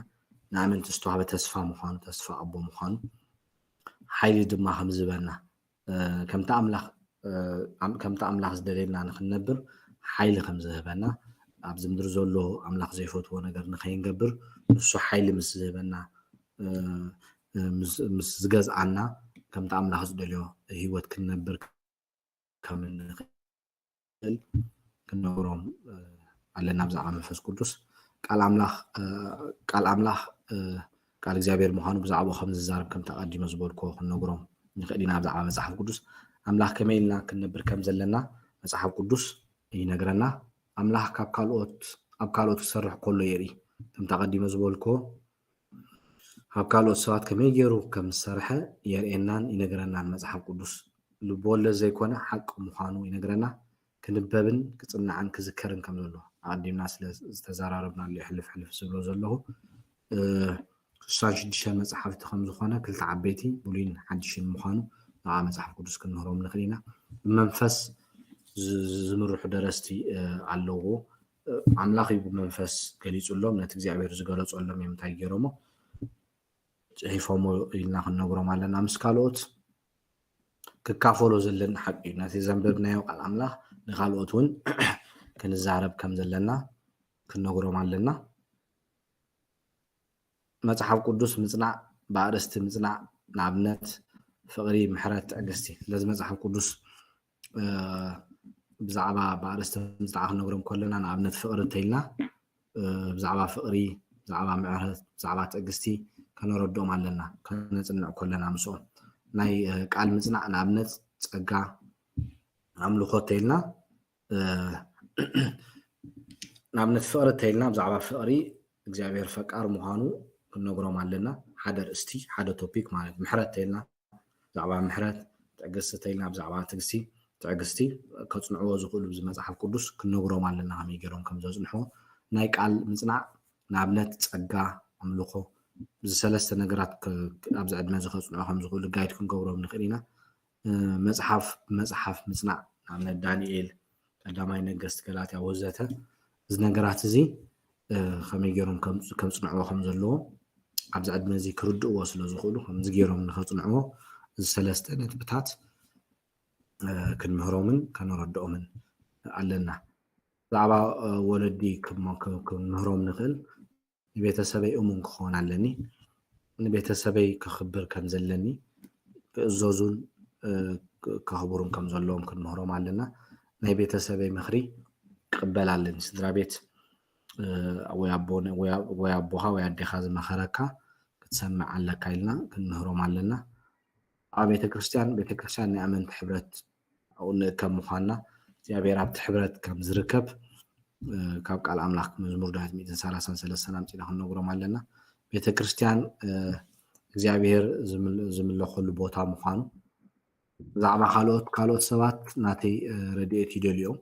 ንኣመንቲ ዝተዋህበ ተስፋ ምዃኑ ተስፋ ኣቦ ምዃኑ ሓይሊ ድማ ከም ዝህበና ከምቲ ኣምላኽ ዝደልየና ንክንነብር ሓይሊ ከም ዝህበና ኣብዚ ምድሪ ዘሎ ኣምላኽ ዘይፈትዎ ነገር ንኸይንገብር ንሱ ሓይሊ ምስ ዝህበና ምስ ዝገዝኣና ከምቲ ኣምላኽ ዝደልዮ ሂወት ክንነብር ከም ንኽእል ክንነግሮም ኣለና ብዛዕባ መንፈስ ቅዱስ ቃል ኣምላኽ ቃል እግዚኣብሔር ምዃኑ ብዛዕባ ከም ዝዛረብ ከም ተቐዲመ ዝበልኮ ክንነግሮም ንኽእል ኢና ብዛዕባ መፅሓፍ ቅዱስ ኣምላኽ ከመይ ኢልና ክንነብር ከም ዘለና መፅሓፍ ቅዱስ ይነግረና ኣምላኽ ኣብ ካልኦት ክሰርሕ ከሎ የርኢ ከም ተቐዲመ ዝበልኮ ኣብ ካልኦት ሰባት ከመይ ገይሩ ከም ዝሰርሐ የርእየናን ይነግረናን መፅሓፍ ቅዱስ ልብወለድ ዘይኮነ ሓቂ ምዃኑ ይነግረና ክንበብን ክፅናዕን ክዝከርን ከም ዘሎ ኣቀዲምና ስለ ዝተዘራረብናሉ ይሕልፍ ዝብሎ ዘለኹ 66 መፅሓፍቲ ከም ዝኾነ ክልተ ዓበይቲ ብሉይን ሓድሽን ምዃኑ ንዓ መፅሓፍ ቅዱስ ክንምህሮም ንኽእል ኢና ብመንፈስ ዝምርሑ ደረስቲ ኣለዎ ኣምላኽ እዩ ብመንፈስ ገሊፁሎም ነቲ እግዚኣብሔር ዝገለፀሎም እዮም እንታይ ገይሮሞ ፅሒፎሞ ኢልና ክንነግሮም ኣለና ምስ ካልኦት ክካፈሎ ዘለና ሓቂ እዩ ነቲ ዘንበብናዮ ቃል ኣምላኽ ንካልኦት እውን ክንዛረብ ከም ዘለና ክንነግሮም ኣለና መፅሓፍ ቅዱስ ምፅናዕ ብኣርእስቲ ምፅናዕ ንኣብነት ፍቕሪ ምሕረት ትዕግስቲ ስለዚ መፅሓፍ ቅዱስ ብዛዕባ ብኣርእስቲ ምፅናዕ ክንነግሮም ከለና ንኣብነት ፍቕሪ እንተኢልና ብዛዕባ ፍቕሪ ብዛዕባ ምሕረት ብዛዕባ ትዕግስቲ ከነረድኦም ኣለና ከነፅንዕ ከለና ምስኦም ናይ ቃል ምፅናዕ ንኣብነት ፀጋ ኣምልኾ እንተኢልና ንኣብነት ፍቕሪ እንተኢልና ብዛዕባ ፍቕሪ እግዚኣብሔር ፈቃር ምዃኑ ክንነግሮም ኣለና ሓደ ርእስቲ ሓደ ቶፒክ ማለት ምሕረት እንተኢልና ብዛዕባ ምሕረት ትዕግስቲ እንተኢልና ብዛዕባ ትዕግስቲ ከፅንዕዎ ዝኽእሉ ብመፅሓፍ ቅዱስ ክንነግሮም ኣለና ከመይ ገይሮም ከም ዘፅንሕዎ ናይ ቃል ምፅናዕ ንኣብነት ፀጋ ኣምልኾ ብሰለስተ ነገራት ኣብዚ ዕድመ ዝኸፅንዑ ከም ዝኽእሉ ጋይድ ክንገብሮም ንኽእል ኢና መፅሓፍ ምፅናዕ ንኣብነት ዳንኤል ቀዳማይ ነገስት ገላትያ ወዘተ እዚ ነገራት እዚ ከመይ ገይሮም ከም ጽንዕዎ ከም ዘለዎ ኣብዚ ዕድመ እዚ ክርድእዎ ስለ ዝኽእሉ ከምዚ ገይሮም ንኸጽንዕዎ እዚ ሰለስተ ነጥብታት ክንምህሮምን ከንረድኦምን ኣለና ብዛዕባ ወለዲ ክንምህሮም ንኽእል ንቤተሰበይ እሙን ክኾን ኣለኒ ንቤተሰበይ ክኽብር ከም ዘለኒ ክእዘዙን ከኽብሩን ከም ዘለዎም ክንምህሮም ኣለና ናይ ቤተሰበይ ምኽሪ ክቅበል ኣለኒ ስድራ ቤት ወይ ኣቦኻ ወይ ኣዴኻ ዝመኸረካ ክትሰምዕ ኣለካ ኢልና ክንምህሮም ኣለና ኣብ ቤተክርስትያን ናይ ኣመንቲ ሕብረት ከም ምዃንና እግዚኣብሔር ኣብቲ ሕብረት ከም ዝርከብ ካብ ቃል ኣምላኽ መዝሙር 133 ኣምፂና ክንነግሮም ኣለና ቤተክርስትያን እግዚኣብሔር ዝምለኸሉ ቦታ ምዃኑ ብዛዕባ ካልኦት ሰባት ናተይ ረድኤት ይደልዮም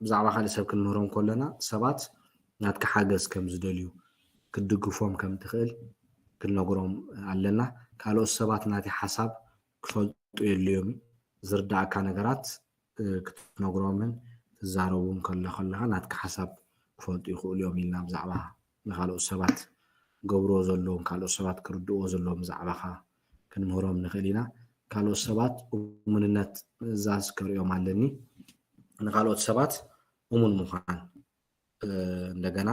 ብዛዕባ ካልእ ሰብ ክንምህሮም ከለና ሰባት ናትካ ሓገዝ ከም ዝደልዩ ክድግፎም ከም ትኽእል ክንነግሮም ኣለና ካልኦት ሰባት ናተይ ሓሳብ ክፈልጡ የድልዮም ዝርዳእካ ነገራት ክትነግሮምን ትዛረቡን ከለኻ ናትካ ሓሳብ ክፈልጡ ይኽእሉ እዮም ኢልና ብዛዕባ ንካልኦት ሰባት ገብርዎ ዘለዎም ካልኦት ሰባት ክርድእዎ ዘለዎም ብዛዕባኻ ክንምህሮም ንኽእል ኢና ካልኦት ሰባት እሙንነት ምእዛዝ ክሪኦም ኣለኒ ንካልኦት ሰባት እሙን ምዃን እንደገና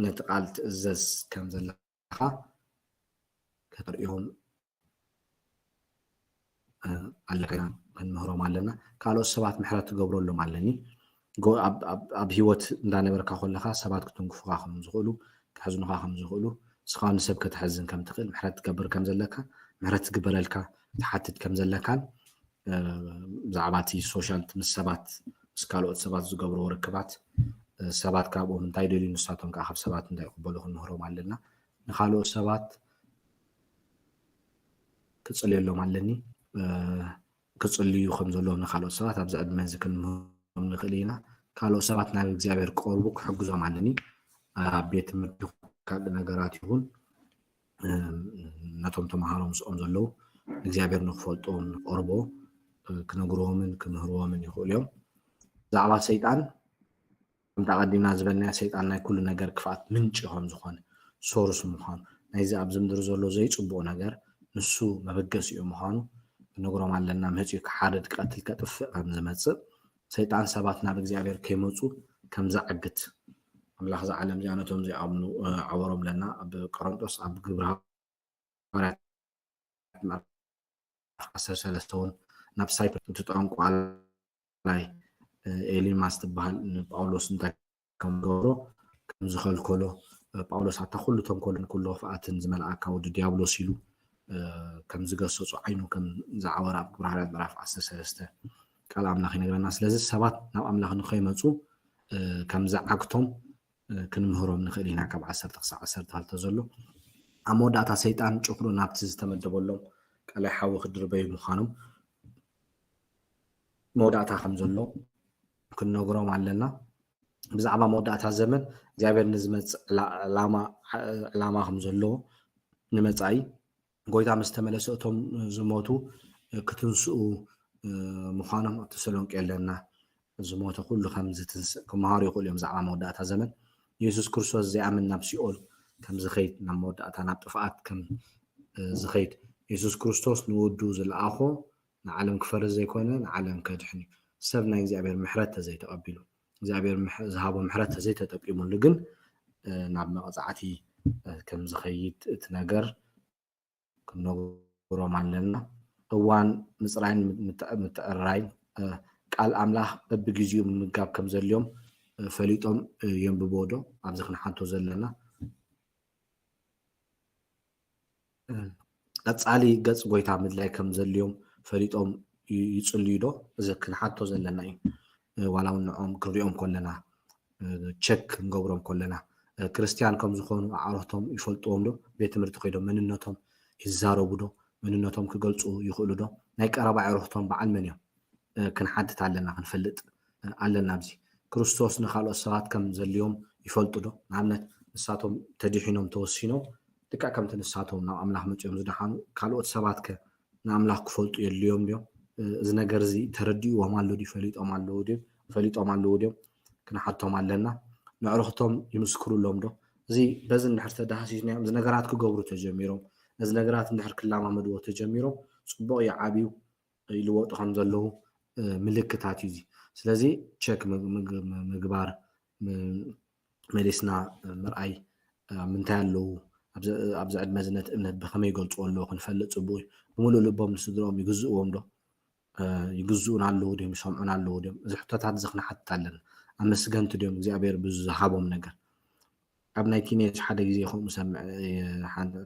ነቲ ቃል ትእዘዝ ከም ዘለካ ከተርእዮም ኣለካ ክንምህሮም ኣለና ካልኦት ሰባት ምሕረት ትገብረሎም ኣለኒ ኣብ ሂወት እንዳነበርካ ከለካ ሰባት ክትንክፉካ ከም ዝኽእሉ ክሕዝኑካ ከም ዝኽእሉ ንስኻ ንሰብ ክትሕዝን ከም ትኽእል ምሕረት ትገብር ከም ዘለካ ምሕረት ትግበረልካ ትሓትት ከም ዘለካን ብዛዕባ እቲ ሶሻል ምስ ሰባት ምስ ካልኦት ሰባት ዝገብርዎ ርክባት ሰባት ካብኦም እንታይ ደልዩ ንሳቶም ከዓ ካብ ሰባት እንታይ ይቕበሉ ክንምህሮም ኣለና ንካልኦት ሰባት ክጽልየሎም ኣለኒ ክጽልዩ ከም ዘለዎም ንካልኦት ሰባት ኣብዚ ዕድመ እዚ ክንምህሮም ንኽእል ኢና ካልኦት ሰባት ናብ እግዚኣብሔር ክቐርቡ ክሕግዞም ኣለኒ ኣብ ቤት ትምህርቲ ካልእ ነገራት ይኹን ነቶም ተምሃሮ ምስኦም ዘለዉ እግዚኣብሔር ንክፈልጦም ንቀርቦ ክነግርዎምን ክምህርዎምን ይኽእሉ እዮም ብዛዕባ ሰይጣን ከምታ ቀዲምና ዝበልና ሰይጣን ናይ ኩሉ ነገር ክፍኣት ምንጪ ከም ዝኾነ ሶርስ ምዃኑ ናይዚ ኣብዚ ምድሪ ዘሎ ዘይፅቡቕ ነገር ንሱ መበገሲ እዩ ምዃኑ ክንነግሮም ኣለና መፂኡ ክሓርድ ክቀትል ከጥፍእ ከም ዝመፅእ ሰይጣን ሰባት ናብ እግዚኣብሔር ከይመፁ ከም ዘዕግት ኣምላኽ ዝዓለም እዚኣ ነቶም ዘይኣምኑ ዓወሮም ለና ኣብ ቆሮንጦስ ኣብ ግብረ ሐዋርያት 13 እውን ናብ ሳይፕረስ እትጠንቋላይ ኤሊማስ ትበሃል ንጳውሎስ እንታይ ከም ገብሮ ከም ዝኸልከሎ ጳውሎስ ኣታ ኩሉ ተንኮልን ኩሉ ክፍኣትን ዝመልኣካ ወዲ ዲያብሎስ ኢሉ ከም ዝገሰጹ ዓይኑ ከም ዝዓወረ ኣብ ግብረ ሐዋርያት ምዕራፍ 13 ቃል ኣምላኽ ይነግረና ስለዚ ሰባት ናብ ኣምላኽ ንኸይመፁ ከም ዘዓግቶም ክንምህሮም ንኽእል ኢና ካብ 10 ክሳብ 12 ዘሎ ኣብ መወዳእታ ሰይጣን ጭኽሩ ናብቲ ዝተመደበሎም ቃላይ ሓዊ ክድርበዩ ምዃኖም መወዳእታ ከም ዘሎ ክንነግሮም ኣለና ብዛዕባ መወዳእታ ዘመን እግዚኣብሔር ንዝመፅእ ዕላማ ከም ዘለዎ ንመጻኢ ጎይታ ምስ ተመለሰ እቶም ዝሞቱ ክትንስኡ ምዃኖም ኣብ ተሰሎንቄ ኣለና ዝሞተ ኩሉ ከም ዝትንስእ ክመሃሩ ይኽእሉ እዮም ብዛዕባ መወዳእታ ዘመን ኢየሱስ ክርስቶስ ዘይኣምን ናብ ሲኦል ከም ዝኸይድ ናብ መወዳእታ ናብ ጥፍኣት ከም ዝኸይድ ኢየሱስ ክርስቶስ ንወዱ ዝለኣኾ ንዓለም ክፈርስ ዘይኮነ ንዓለም ከድሕን እዩ ሰብ ናይ እግዚኣብሔር ምሕረት ተዘይተቐቢሉ እግዚኣብሔር ዝሃቦ ምሕረት ተዘይተጠቂሙሉ ግን ናብ መቕፃዕቲ ከም ዝኸይድ እቲ ነገር ክንነግሮም ኣለና እዋን ምፅራይን ምትዕርራይን ቃል ኣምላኽ በቢግዚኡ ምምጋብ ከም ዘድልዮም ፈሊጦም የንብቦ ዶ ኣብዚ ክንሓቶ ዘለና ቀፃሊ ገጽ ጎይታ ምድላይ ከም ዘድልዮም ፈሊጦም ይጽልዩ ዶ እዚ ክንሓቶ ዘለና እዩ ዋላ እውን ንዖም ክሪኦም ከለና ቸክ ክንገብሮም ከለና ክርስቲያን ከም ዝኾኑ ኣዕሮቶም ይፈልጥዎም ዶ ቤት ትምህርቲ ኮይዶም መንነቶም ይዛረቡ ዶ መንነቶም ክገልጹ ይኽእሉ ዶ ናይ ቀረባ ኣዕሮቶም በዓል መን እዮም ክንሓትት ኣለና ክንፈልጥ ኣለና ኣብዚ ክርስቶስ ንኻልኦት ሰባት ከም ዘድልዮም ይፈልጡ ዶ ንኣብነት ንሳቶም ተዲሒኖም ተወሲኖም ልክዕ ከምቲ ንሳቶም ናብ ኣምላኽ መፅኦም ዝደሓኑ ካልኦት ሰባት ከ ንኣምላኽ ክፈልጡ የድልዮም እዮም እዚ ነገር እዚ ተረዲእዎም ኣሎ ድዩ ፈሊጦም ኣለዎ ድዮም ክንሓቶም ኣለና ንዕርኽቶም ይምስክሩሎም ዶ እዚ በዚ እንድሕር ተዳሃሲስናዮም እዚ ነገራት ክገብሩ ተጀሚሮም እዚ ነገራት እንድሕር ክላማመድዎ ተጀሚሮም ፅቡቅ ይዓብዩ ይልወጡ ከም ዘለዉ ምልክታት እዩ። ስለዚ ቸክ ምግባር መሊስና ምርኣይ ምንታይ ኣለዉ ኣብዚ ዕድመ ዝነት እምነት ብኸመይ ይገልፅዎ ኣለዉ ክንፈልጥ ፅቡቅ እዩ። ብምሉእ ልቦም ንስድሮኦም ይግዝእዎም ዶ ይግዝኡን ኣለዉ ድዮም ይሰምዑን ኣለዉ ድዮም እዚ ሕቶታት እዚ ክንሓትት ኣለና። ኣመስገንቲ ድዮም እግዚኣብሔር ብዝሃቦም ነገር ኣብ ናይ ቲኔጅ ሓደ ግዜ ከምኡ ሰምዕ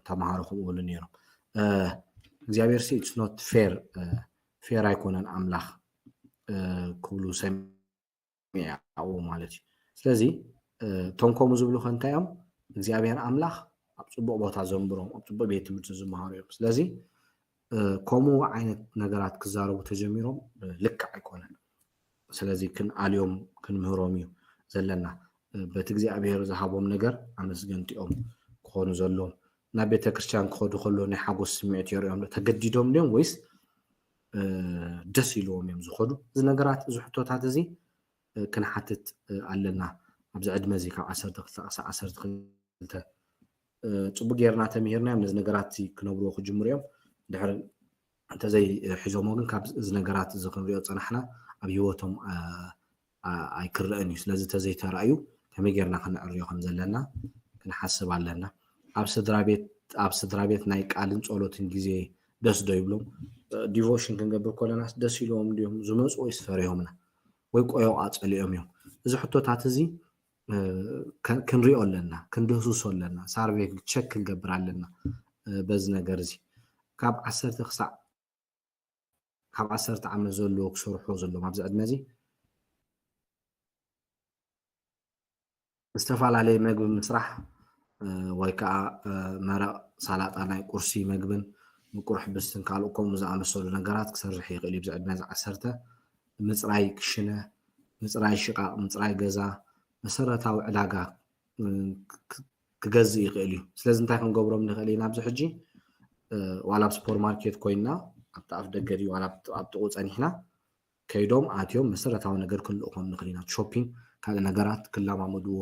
ተምሃሮ ከምኡ ይብሉ ነይሮም እግዚኣብሔር ሲ ኢትስ ኖት ፌር ኣይኮነን ኣምላኽ ክብሉ ሰሚዐ ማለት እዩ። ስለዚ እቶም ከምኡ ዝብሉ ከ እንታይ እዮም እግዚኣብሔር ኣምላኽ ኣብ ፅቡቅ ቦታ ዘንብሮም ኣብ ፅቡቅ ቤት ትምህርቲ ዝመሃሩ እዮም። ስለዚ ከምኡ ዓይነት ነገራት ክዛረቡ ተጀሚሮም ልክዕ ኣይኮነን። ስለዚ ክንኣልዮም ክንምህሮም እዩ ዘለና በቲ እግዚኣብሔር ዝሃቦም ነገር ኣመስገንቲኦም ክኾኑ ዘለዎም ናብ ቤተ ክርስቲያን ክኸዱ ከሎ ናይ ሓጎስ ስምዒት የርእዮም ተገዲዶም ድዮም ወይስ ደስ ኢልዎም እዮም ዝኸዱ? እዚ ነገራት እዚ ሕቶታት እዚ ክንሓትት ኣለና። ኣብዚ ዕድመ እዚ ካብ 12 ክሳብ 12 ፅቡቅ ጌርና ተምሂርናዮም ነዚ ነገራት ክነብርዎ ክጅምሩ እዮም። ድሕሪ እንተዘይ ሒዞሞ ግን ካብ እዚ ነገራት እዚ ክንሪኦ ፀናሕና ኣብ ሂወቶም ኣይክረአን እዩ። ስለዚ ተዘይተረኣዩ ከመይ ጌርና ክንዕርዮ ከም ዘለና ክንሓስብ ኣለና። ኣብ ስድራ ቤት ናይ ቃልን ጸሎትን ግዜ ደስ ዶ ይብሎም? ዲቮሽን ክንገብር ከለና ደስ ኢልዎም ድዮም ዝመፁ ወይስ ፈሪሆምና ወይ ቆዮ ኣፀሊኦም እዮም? እዚ ሕቶታት እዚ ክንሪኦ ኣለና ክንድህስሶ ኣለና ሳርቬ ቸክ ክንገብር ኣለና በዚ ነገር እዚ ካብ 10 ክሳብ 10 ዓመት ዘለዎ ክሰርሑ ዘለዎም ኣብዚ ዕድመ እዚ ዝተፈላለየ ምግቢ ምስራሕ ወይ ከዓ መረቕ ሳላጣ ናይ ቁርሲ ምግብን ምቁር ሕብስትን ካልእ ከምኡ ዝኣመሰሉ ነገራት ክሰርሕ ይኽእል እዩ። ብዚ ዕድመ እዚ 10 ምፅራይ ክሽነ ምፅራይ ሽቓቕ ምፅራይ ገዛ መሰረታዊ ዕዳጋ ክገዝእ ይኽእል እዩ። ስለዚ እንታይ ክንገብሮም ንኽእል ኢና ኣብዚ ሕጂ ዋላ ኣብ ሱፐር ማርኬት ኮይንና ኣብቲ ኣፍ ደገ ድዩ ዋላ ኣብ ጥቑ ፀኒሕና ከይዶም ኣትዮም መሰረታዊ ነገር ክንልእኾም ንኽእል ኢና። ሾፒንግ ካልእ ነገራት ክለማመድዎ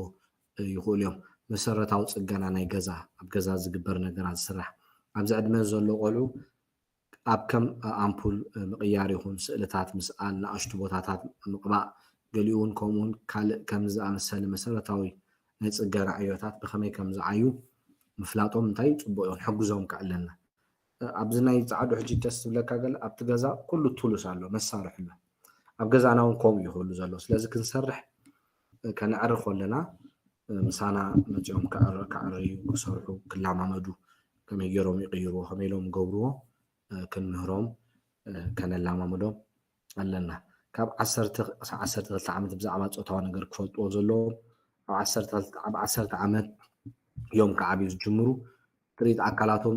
ይኽእሉ እዮም። መሰረታዊ ፅገና ናይ ገዛ ኣብ ገዛ ዝግበር ነገራት ዝስራሕ ኣብዚ ዕድመ ዘሎ ቆልዑ ኣብ ከም ኣምፑል ምቕያር ይኹን ስእልታት ምስኣል ንኣሽቱ ቦታታት ምቕባእ ገሊኡ እውን ከምኡውን ካልእ ከም ዝኣመሰለ መሰረታዊ ናይ ፅገና ዕዮታት ብኸመይ ከም ዝዓዩ ምፍላጦም እንታይ ፅቡቅ ይኹን ሕግዞም ከኣለና። ኣብዚ ናይ ፃዕዱ ሕጂ ደስ ዝብለካ ገለ ኣብቲ ገዛ ኩሉ ቱሉስ ኣሎ መሳርሒ ኣሎ ኣብ ገዛና እውን ከምኡ ይኽእሉ ዘሎ። ስለዚ ክንሰርሕ ከነዕርኽ ከለና ምሳና መፂኦም ክዕርዩ ክሰርሑ ክለማመዱ ከመይ ገይሮም ይቕይርዎ ከመይ ኢሎም ገብርዎ ክንምህሮም ከነለማመዶም ኣለና። ካብ 12 ዓመት ብዛዕባ ፆታዊ ነገር ክፈልጥዎ ዘለዎም ኣብ 10 ዓመት እዮም ክዓብዩ ዝጅምሩ ትርኢት ኣካላቶም